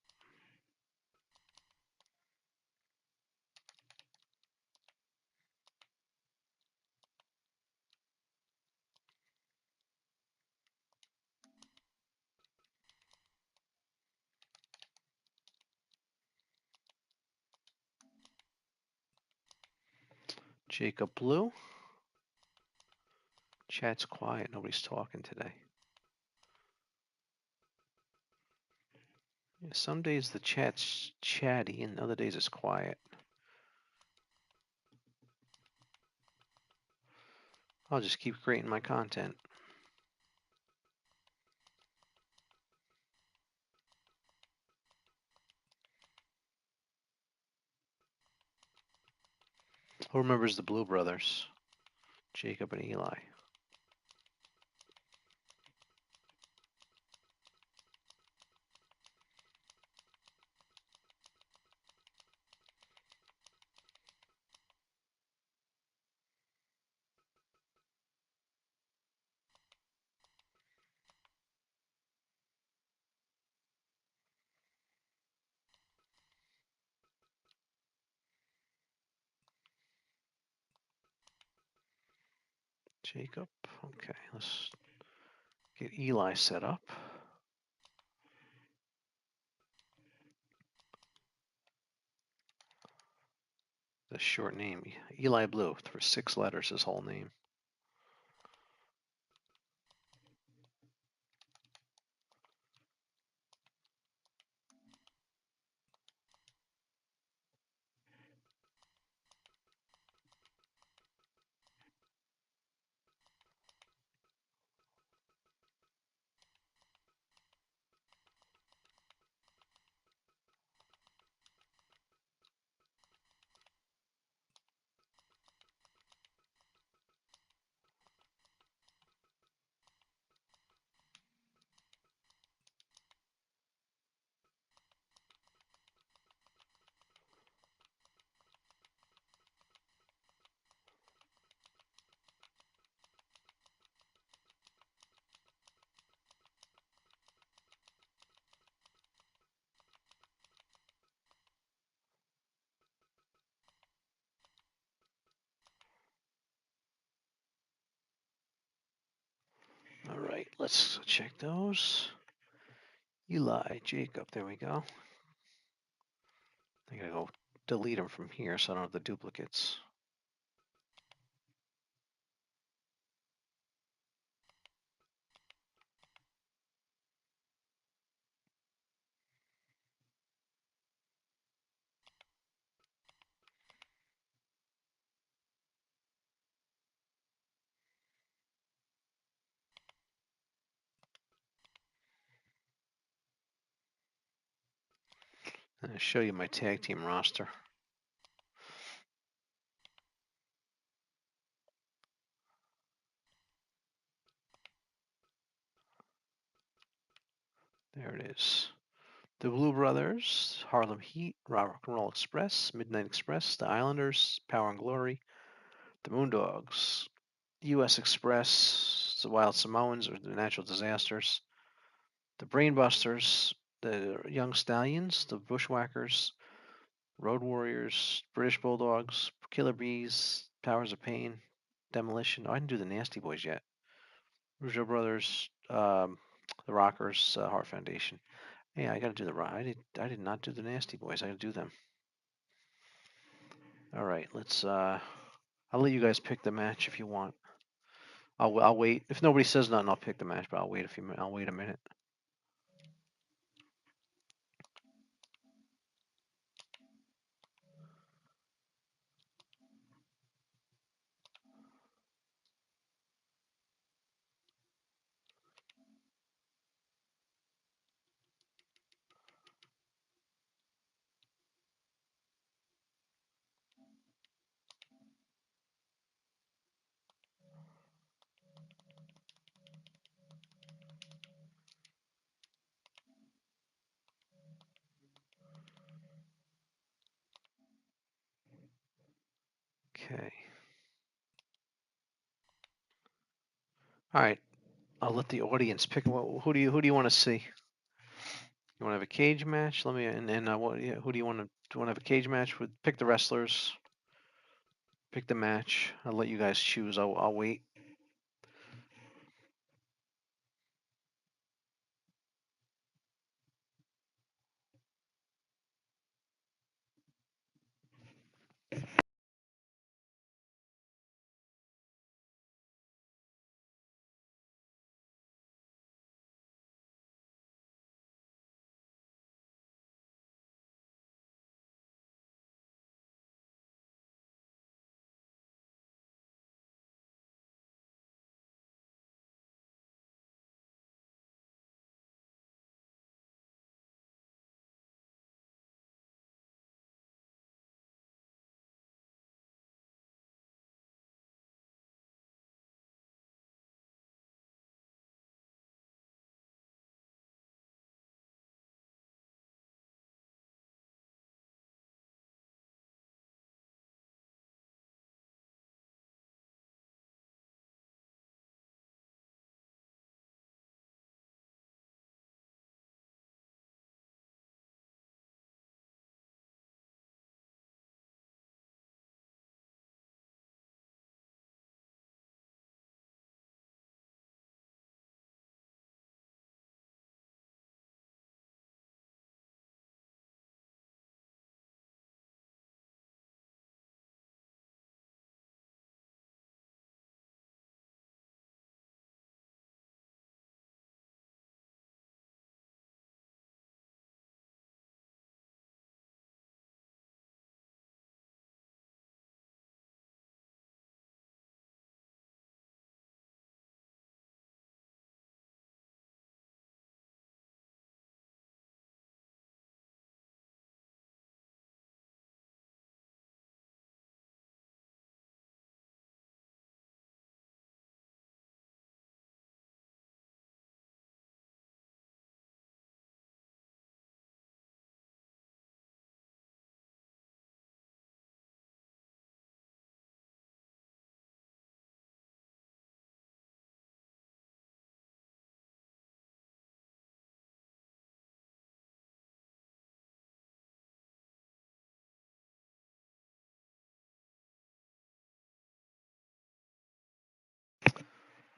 Jacob Blue. Chat's quiet. Nobody's talking today. Yeah, some days the chat's chatty and other days it's quiet. I'll just keep creating my content. Who remembers the Blue Brothers? Jacob and Eli. Jacob. Okay, let's get Eli set up. The short name, Eli Blue, for 6 letters, his whole name. All right, let's check those. Eli, Jacob, there we go. I gotta go delete them from here so I don't have the duplicates. I'll show you my tag team roster. There it is. The Blue Brothers, Harlem Heat, Rock and Roll Express, Midnight Express, the Islanders, Power and Glory, the Moondogs, U.S. Express, the Wild Samoans, or the Natural Disasters, the Brainbusters, the Young Stallions, the Bushwhackers, Road Warriors, British Bulldogs, Killer Bees, Powers of Pain, Demolition. Oh, I didn't do the Nasty Boys yet. Rougeau Brothers, the Rockers, Heart Foundation. Yeah, I got to do the. I did not do the Nasty Boys. I got to do them. All right, let's. I'll let you guys pick the match if you want. I'll wait. If nobody says nothing, I'll pick the match. But I'll wait I'll wait a minute. Okay. All right. I'll let the audience pick. Who do you want to see? You want to have a cage match? Let me who do you want to? Do you want to have a cage match? Pick the wrestlers. Pick the match. I'll let you guys choose. I'll wait.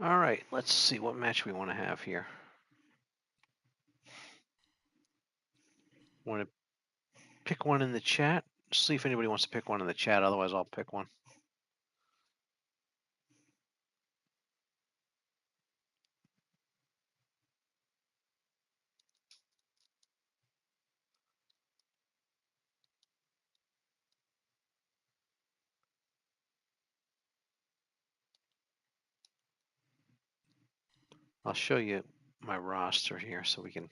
All right, let's see what match we want to have here. Want to pick one in the chat? See if anybody wants to pick one in the chat. Otherwise, I'll pick one. I'll show you my roster here so we can.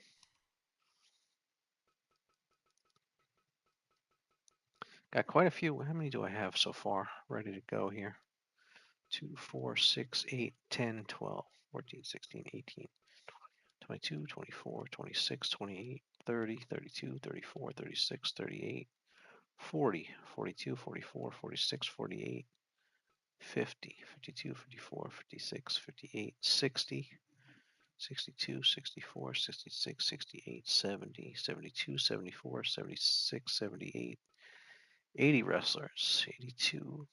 Got quite a few. How many do I have so far ready to go here? 2, 4, 6, 8, 10, 12, 14, 16, 18, 22, 24, 26, 28, 30, 32, 34, 36, 38, 40, 42, 44, 46, 48, 50, 52, 54, 56, 58, 60, 62, 64, 66, 68, 70, 72, 74, 76, 78, 80 wrestlers, 82,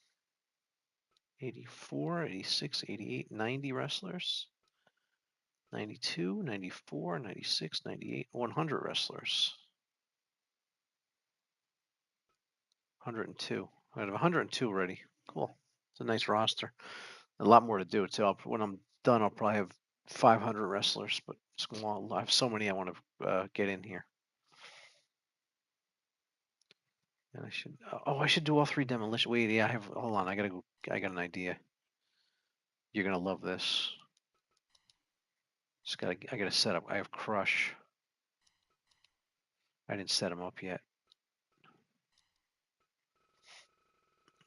84, 86, 88, 90 wrestlers, 92, 94, 96, 98, 100 wrestlers, 102. I have 102 ready. Cool. It's a nice roster. A lot more to do too. When I'm done, I'll probably have 500 wrestlers, but I have so many I want to get in here. And I should. Oh, I should do all 3 demolition. Wait, yeah, I have. Hold on, I gotta go. I got an idea. You're gonna love this. I gotta set up. I have Crush. I didn't set him up yet.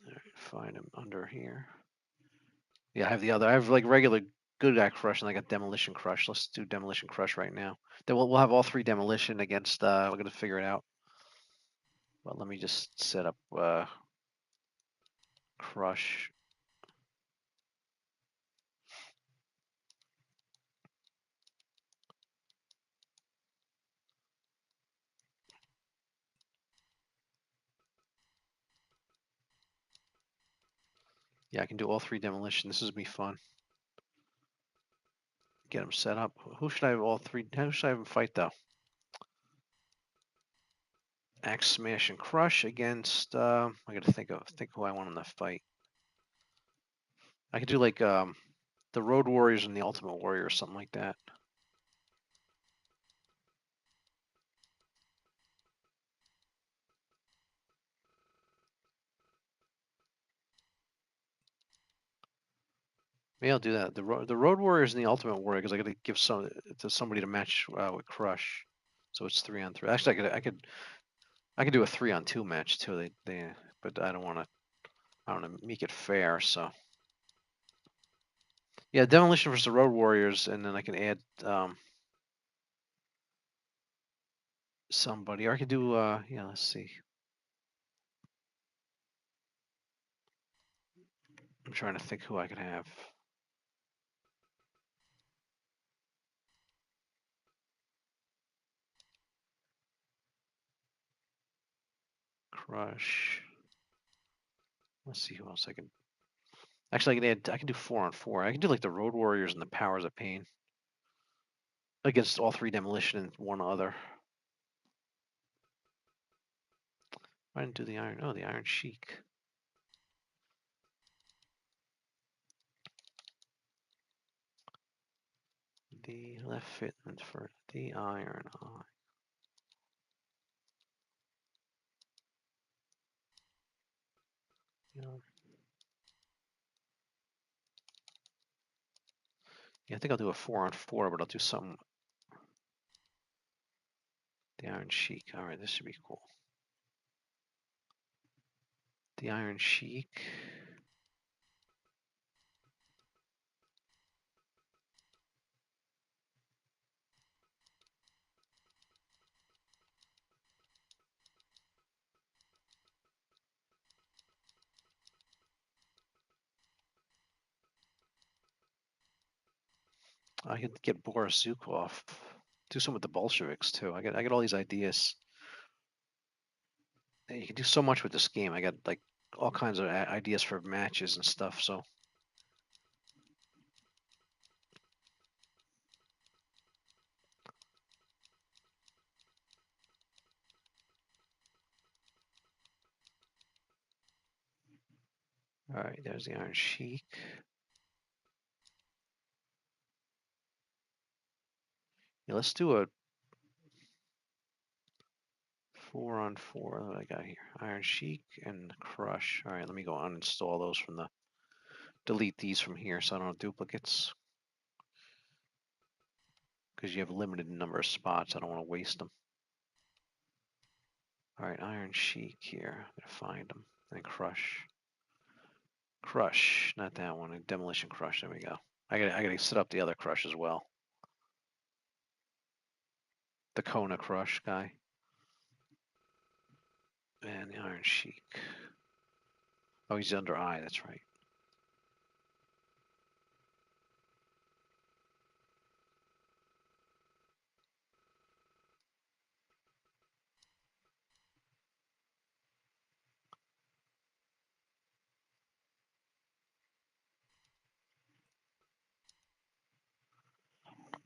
All right, find him under here. Yeah, I have the other. I have like regular good guy Crush, and I got Demolition Crush. Let's do Demolition Crush right now. Then we'll have all 3 demolition against. We're gonna figure it out. But let me just set up Crush. Yeah, I can do all 3 demolition. This is gonna be fun. Get them set up. Who should I have all 3? Who should I have them fight though? Axe Smash and Crush against. I gotta think who I want in the fight. I could do like the Road Warriors and the Ultimate Warrior or something like that. Maybe I'll do that. The Road Warriors and the Ultimate Warrior because I got to give some to somebody to match with Crush, so it's 3-on-3. Actually, I could do a 3-on-2 match too. But I don't want to make it fair. So yeah, Demolition versus the Road Warriors, and then I can add somebody, or I could do yeah. Let's see. I'm trying to think who I could have. Crush. Let's see who else I can. Actually, I can do 4-on-4. I can do like the Road Warriors and the Powers of Pain against all 3 demolition and 1 other. I didn't do the Iron. Oh, the Iron Sheik. The left fitment for the Iron Eye. Yeah, I think I'll do a 4-on-4, but I'll do something. The Iron Sheik. All right, this should be cool. The Iron Sheik. I could get Boris Zukov. Do some with the Bolsheviks too. I got all these ideas. You can do so much with this game. I got like all kinds of ideas for matches and stuff. So All right, there's the Iron Sheik. Yeah, let's do a 4-on-4. What I got here? Iron Sheik and Crush. All right, let me go uninstall those from the. Delete these from here so I don't have duplicates. Because you have a limited number of spots, I don't want to waste them. All right, Iron Sheik here. I'm gonna find them and Crush. Crush, not that one. Demolition Crush. There we go. I gotta set up the other Crush as well. The Kona Crush guy. And the Iron Sheik. Oh, he's under I. That's right.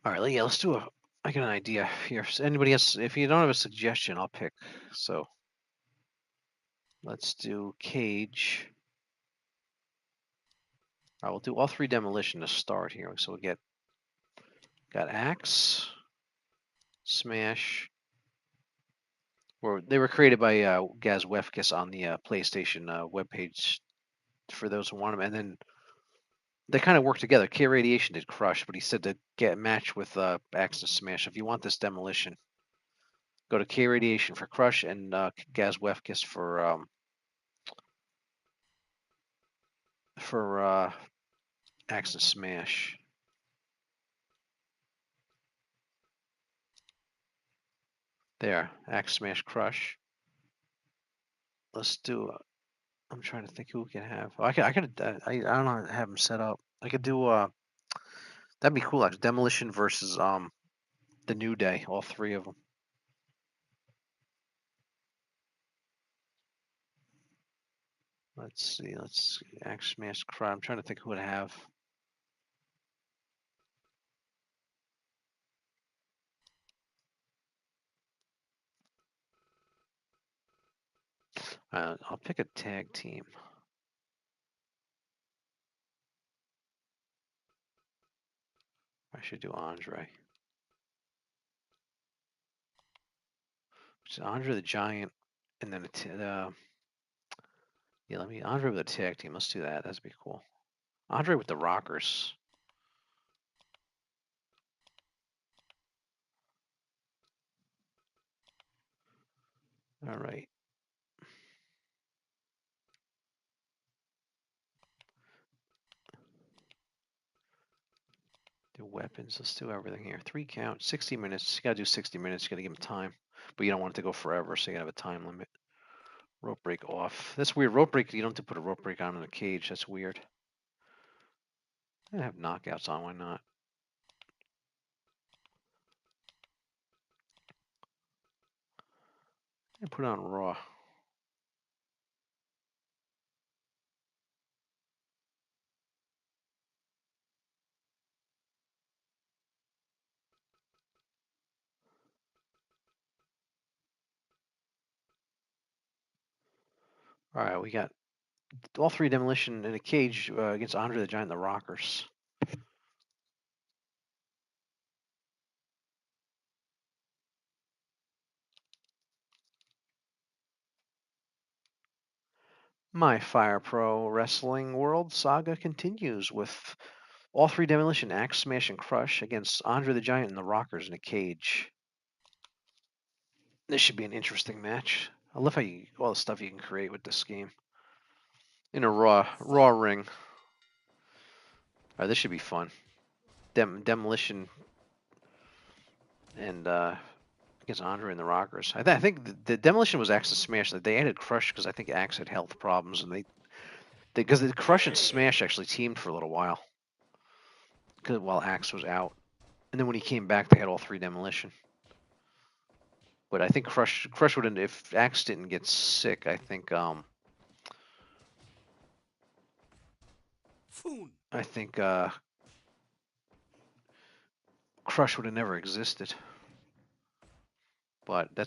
All right, yeah, let's do a. I got an idea here. If anybody else, if you don't have a suggestion, I'll pick. So let's do Cage. I will do all 3 demolition to start here. So we got Axe, Smash. They were created by Gaz Wefkis on the PlayStation webpage for those who want them, and then they kind of work together. K Radiation did Crush, but he said to get match with Axe and Smash. If you want this demolition, go to K Radiation for Crush and Gaz Wefkis for Axe and Smash. There, Axe, Smash, Crush. Let's do. I'm trying to think who we can have. Oh, I could. I don't know how to have them set up. I could do. That'd be cool. Actually. Demolition versus the New Day. All 3 of them. Let's see. Let's Axe, Smash, Crush. I'm trying to think who would have. I'll pick a tag team. I should do Andre. It's Andre the Giant, and then yeah, let me Andre with a tag team. Let's do that. That'd be cool. Andre with the Rockers. All right. Do weapons. Let's do everything here. 3 count, 60 minutes. You gotta do 60 minutes. You gotta give them time, but you don't want it to go forever, so you gotta have a time limit. Rope break off. That's weird. Rope break. You don't have to put a rope break on in a cage. That's weird. I have knockouts on. Why not? And put it on raw. All right, we got all 3 demolition in a cage against Andre the Giant and the Rockers. My Fire Pro Wrestling World saga continues with all 3 demolition, Axe, Smash, and Crush against Andre the Giant and the Rockers in a cage. This should be an interesting match. I love how all the stuff you can create with this game in a raw ring. All right, this should be fun. Demolition and against Andre and the Rockers. I think the demolition was Axe and Smash. They added Crush because I think Axe had health problems, and because the Crush and Smash actually teamed for a little while, while Axe was out, and then when he came back, they had all 3 demolition. But I think Crush would, if Axe didn't get sick, I think Crush would have never existed. But I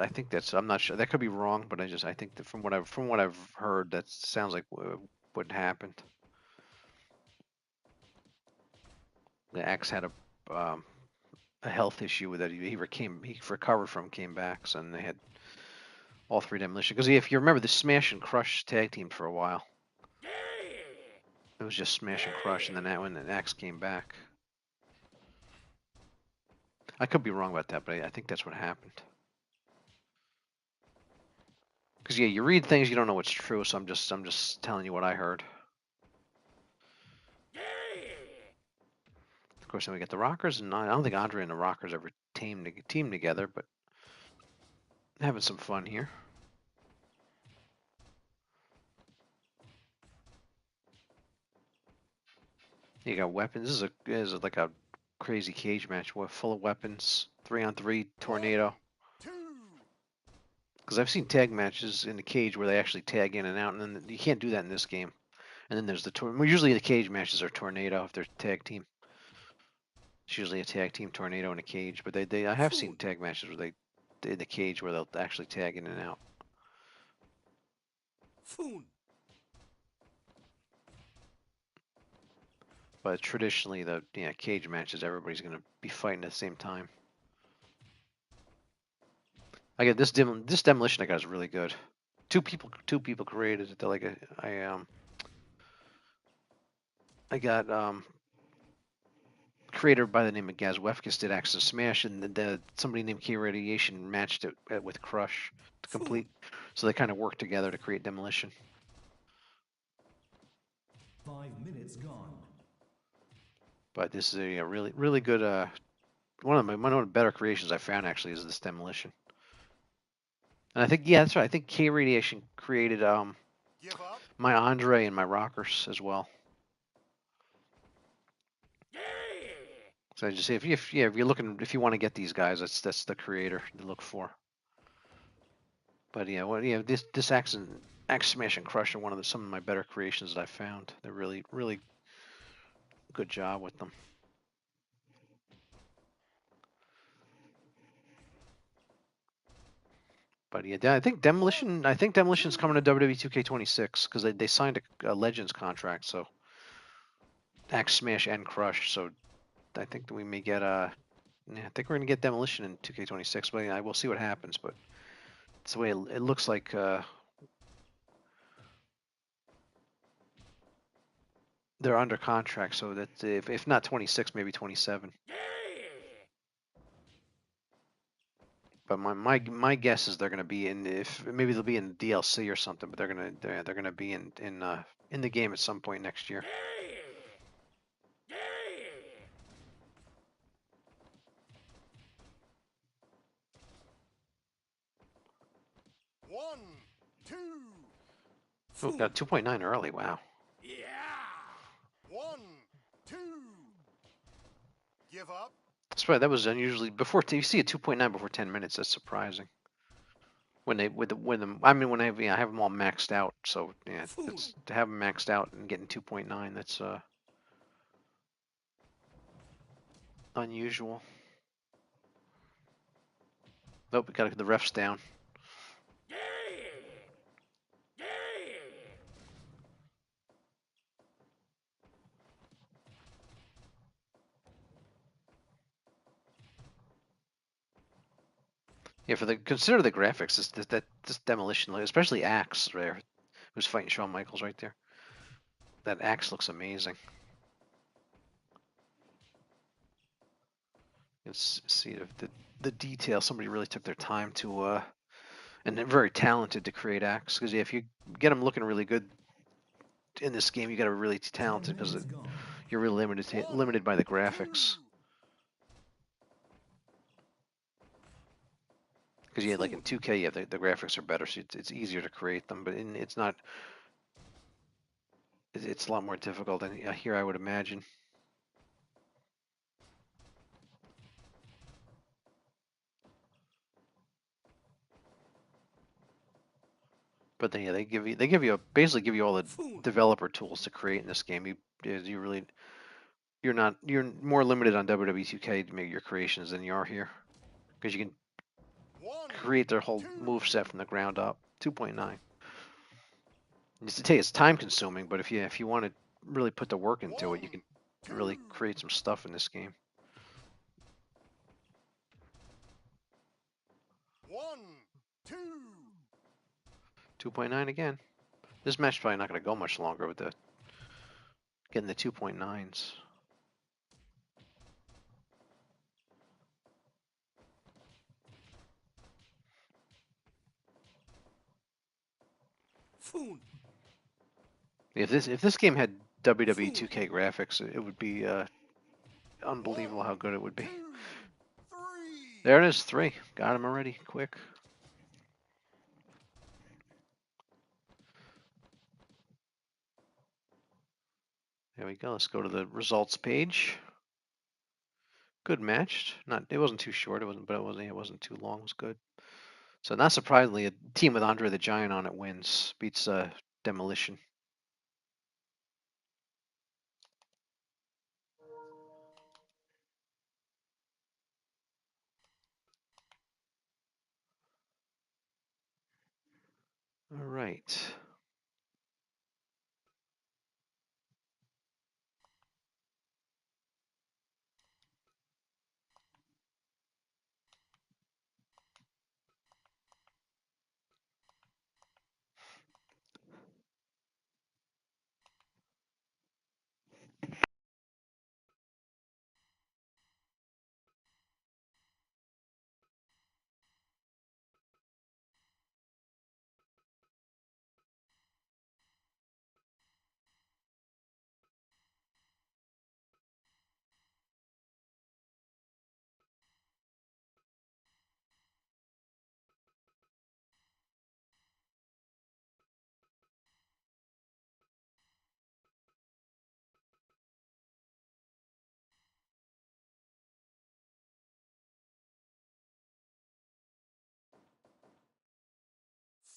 think I'm not sure. That could be wrong, but I think that from what I've heard, that sounds like what happened. The X had a health issue that he recovered from, came back, so then they had all three demolition. Because if you remember, the Smash and Crush tag team for a while. It was just Smash and Crush, and then that when the X came back. I could be wrong about that, but I think that's what happened. Because yeah, you read things, you don't know what's true, so I'm just telling you what I heard. Of course, then we get the Rockers, and I don't think Andre and the Rockers ever teamed together, but having some fun here. You got weapons. This is like a crazy cage match, full of weapons. 3-on-3 tornado. Because I've seen tag matches in the cage where they actually tag in and out, and then you can't do that in this game. And then there's usually the cage matches are tornado if they're tag team. It's usually a tag team tornado in a cage, but I have seen tag matches where they in the cage where they'll actually tag in and out. But traditionally, the cage matches, everybody's going to be fighting at the same time. I get this demolition I got is really good. Two people created it. They're like I got creator by the name of Gaz Wefkis did Axis Smash, and somebody named K Radiation matched it with Crush to complete. So they kind of worked together to create demolition. 5 minutes gone. But this is a really good one of the better creations I found actually is this demolition. And I think that's right. I think K Radiation created my Andre and my Rockers as well. So I just say if you're looking, if you want to get these guys, that's the creator to look for. But this Axe Smash and Crush are some of my better creations that I found. They're really good job with them. But yeah, I think Demolition's coming to WWE 2K26 because they signed a Legends contract, so Axe Smash and Crush. So I think that we may get I think we're gonna get Demolition in 2K26, but I will see what happens. But it's the way it looks like. They're under contract, so that if not 26, maybe 27. But my guess is they're going to be maybe they'll be in DLC or something, but they're going to be in the game at some point next year. One, two. Oh, got 2.9 early. Wow. Yeah. 1, 2. Give up. That's right. That was unusually before. You see a 2.9 before 10 minutes. That's surprising. When I have them all maxed out. So yeah, to have them maxed out and getting 2.9. That's unusual. Nope, we got the refs down. Yeah, consider the graphics. This demolition, especially Axe there, who's fighting Shawn Michaels right there. That Axe looks amazing. Let's see the detail. Somebody really took their time to and they're very talented to create Axe. Because if you get them looking really good in this game, you got to be really talented because you're really limited by the graphics. Because like in 2K, yeah, the graphics are better, so it's easier to create them. But it's not. It's a lot more difficult than here, I would imagine. But they basically give you all the developer tools to create in this game. You're more limited on WWE 2K to make your creations than you are here, because you can create their whole move set from the ground up. 2.9. It's time consuming, but if you want to really put the work into it, you can really create some stuff in this game. 1, 2. 2.9 again. This match's probably not going to go much longer with the getting the 2.9s. Foon. If this game had WWE 2K graphics, it would be unbelievable how good it would be. 2, 3. There it is, 3. Got him already, quick. There we go. Let's go to the results page. Good match. It wasn't too short. It wasn't too long. It was good. So not surprisingly, a team with Andre the Giant on it wins. Beats Demolition. All right.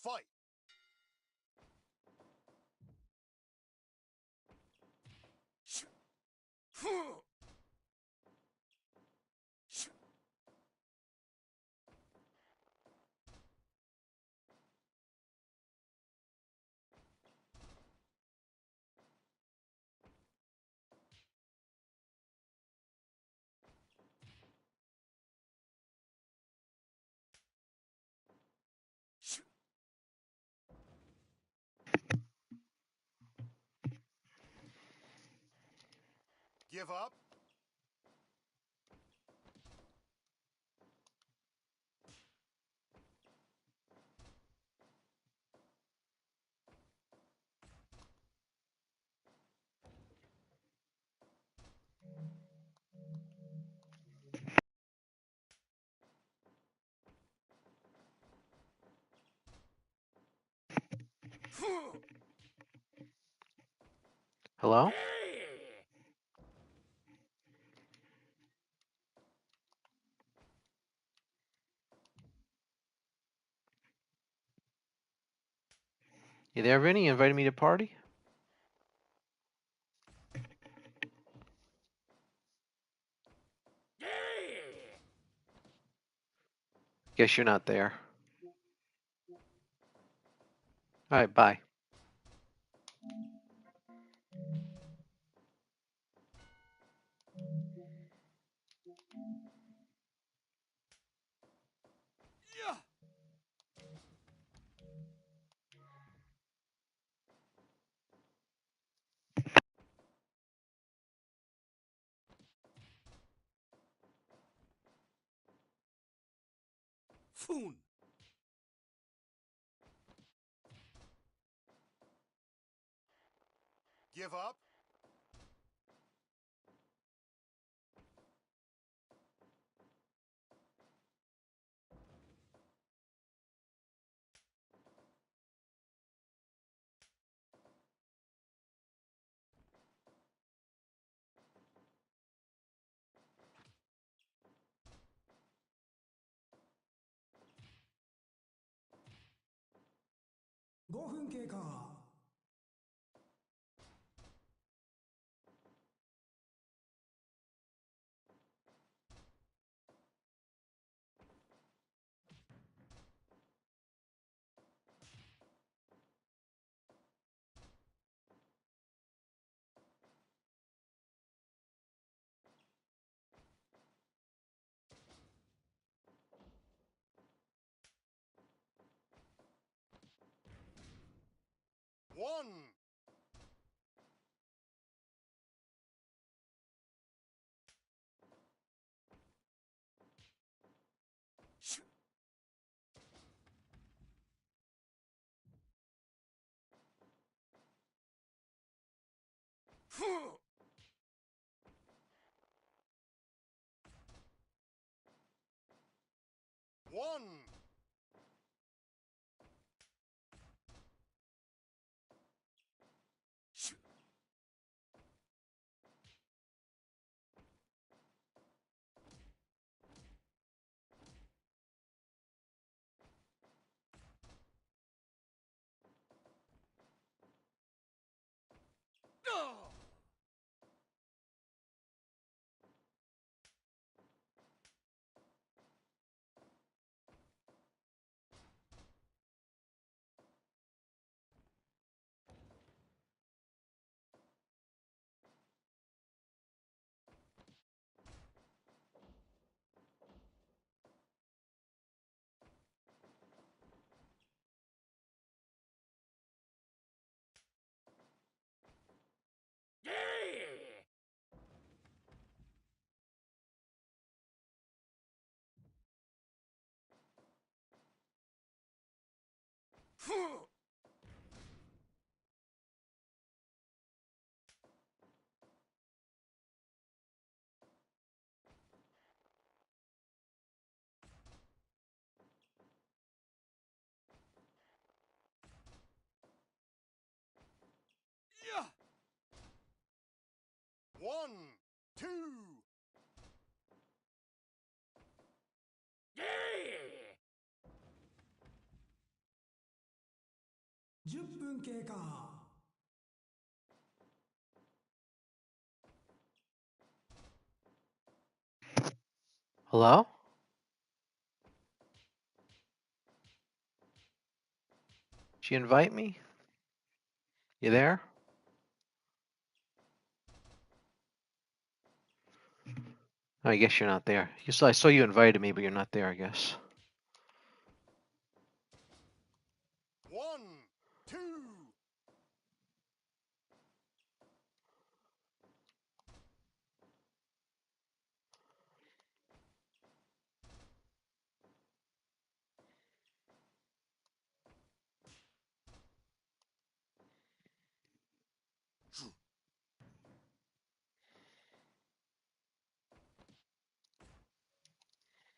Fight. Give up. Hello? You there, Vinny? You invited me to party? Guess you're not there. All right, bye. Yeah. Foon. Give up.5分経過。1. One. Yeah. 1, 2. 10分経過。 Hello? Did you invite me? You there? Oh, I guess you're not there. I saw you invited me, but you're not there, I guess.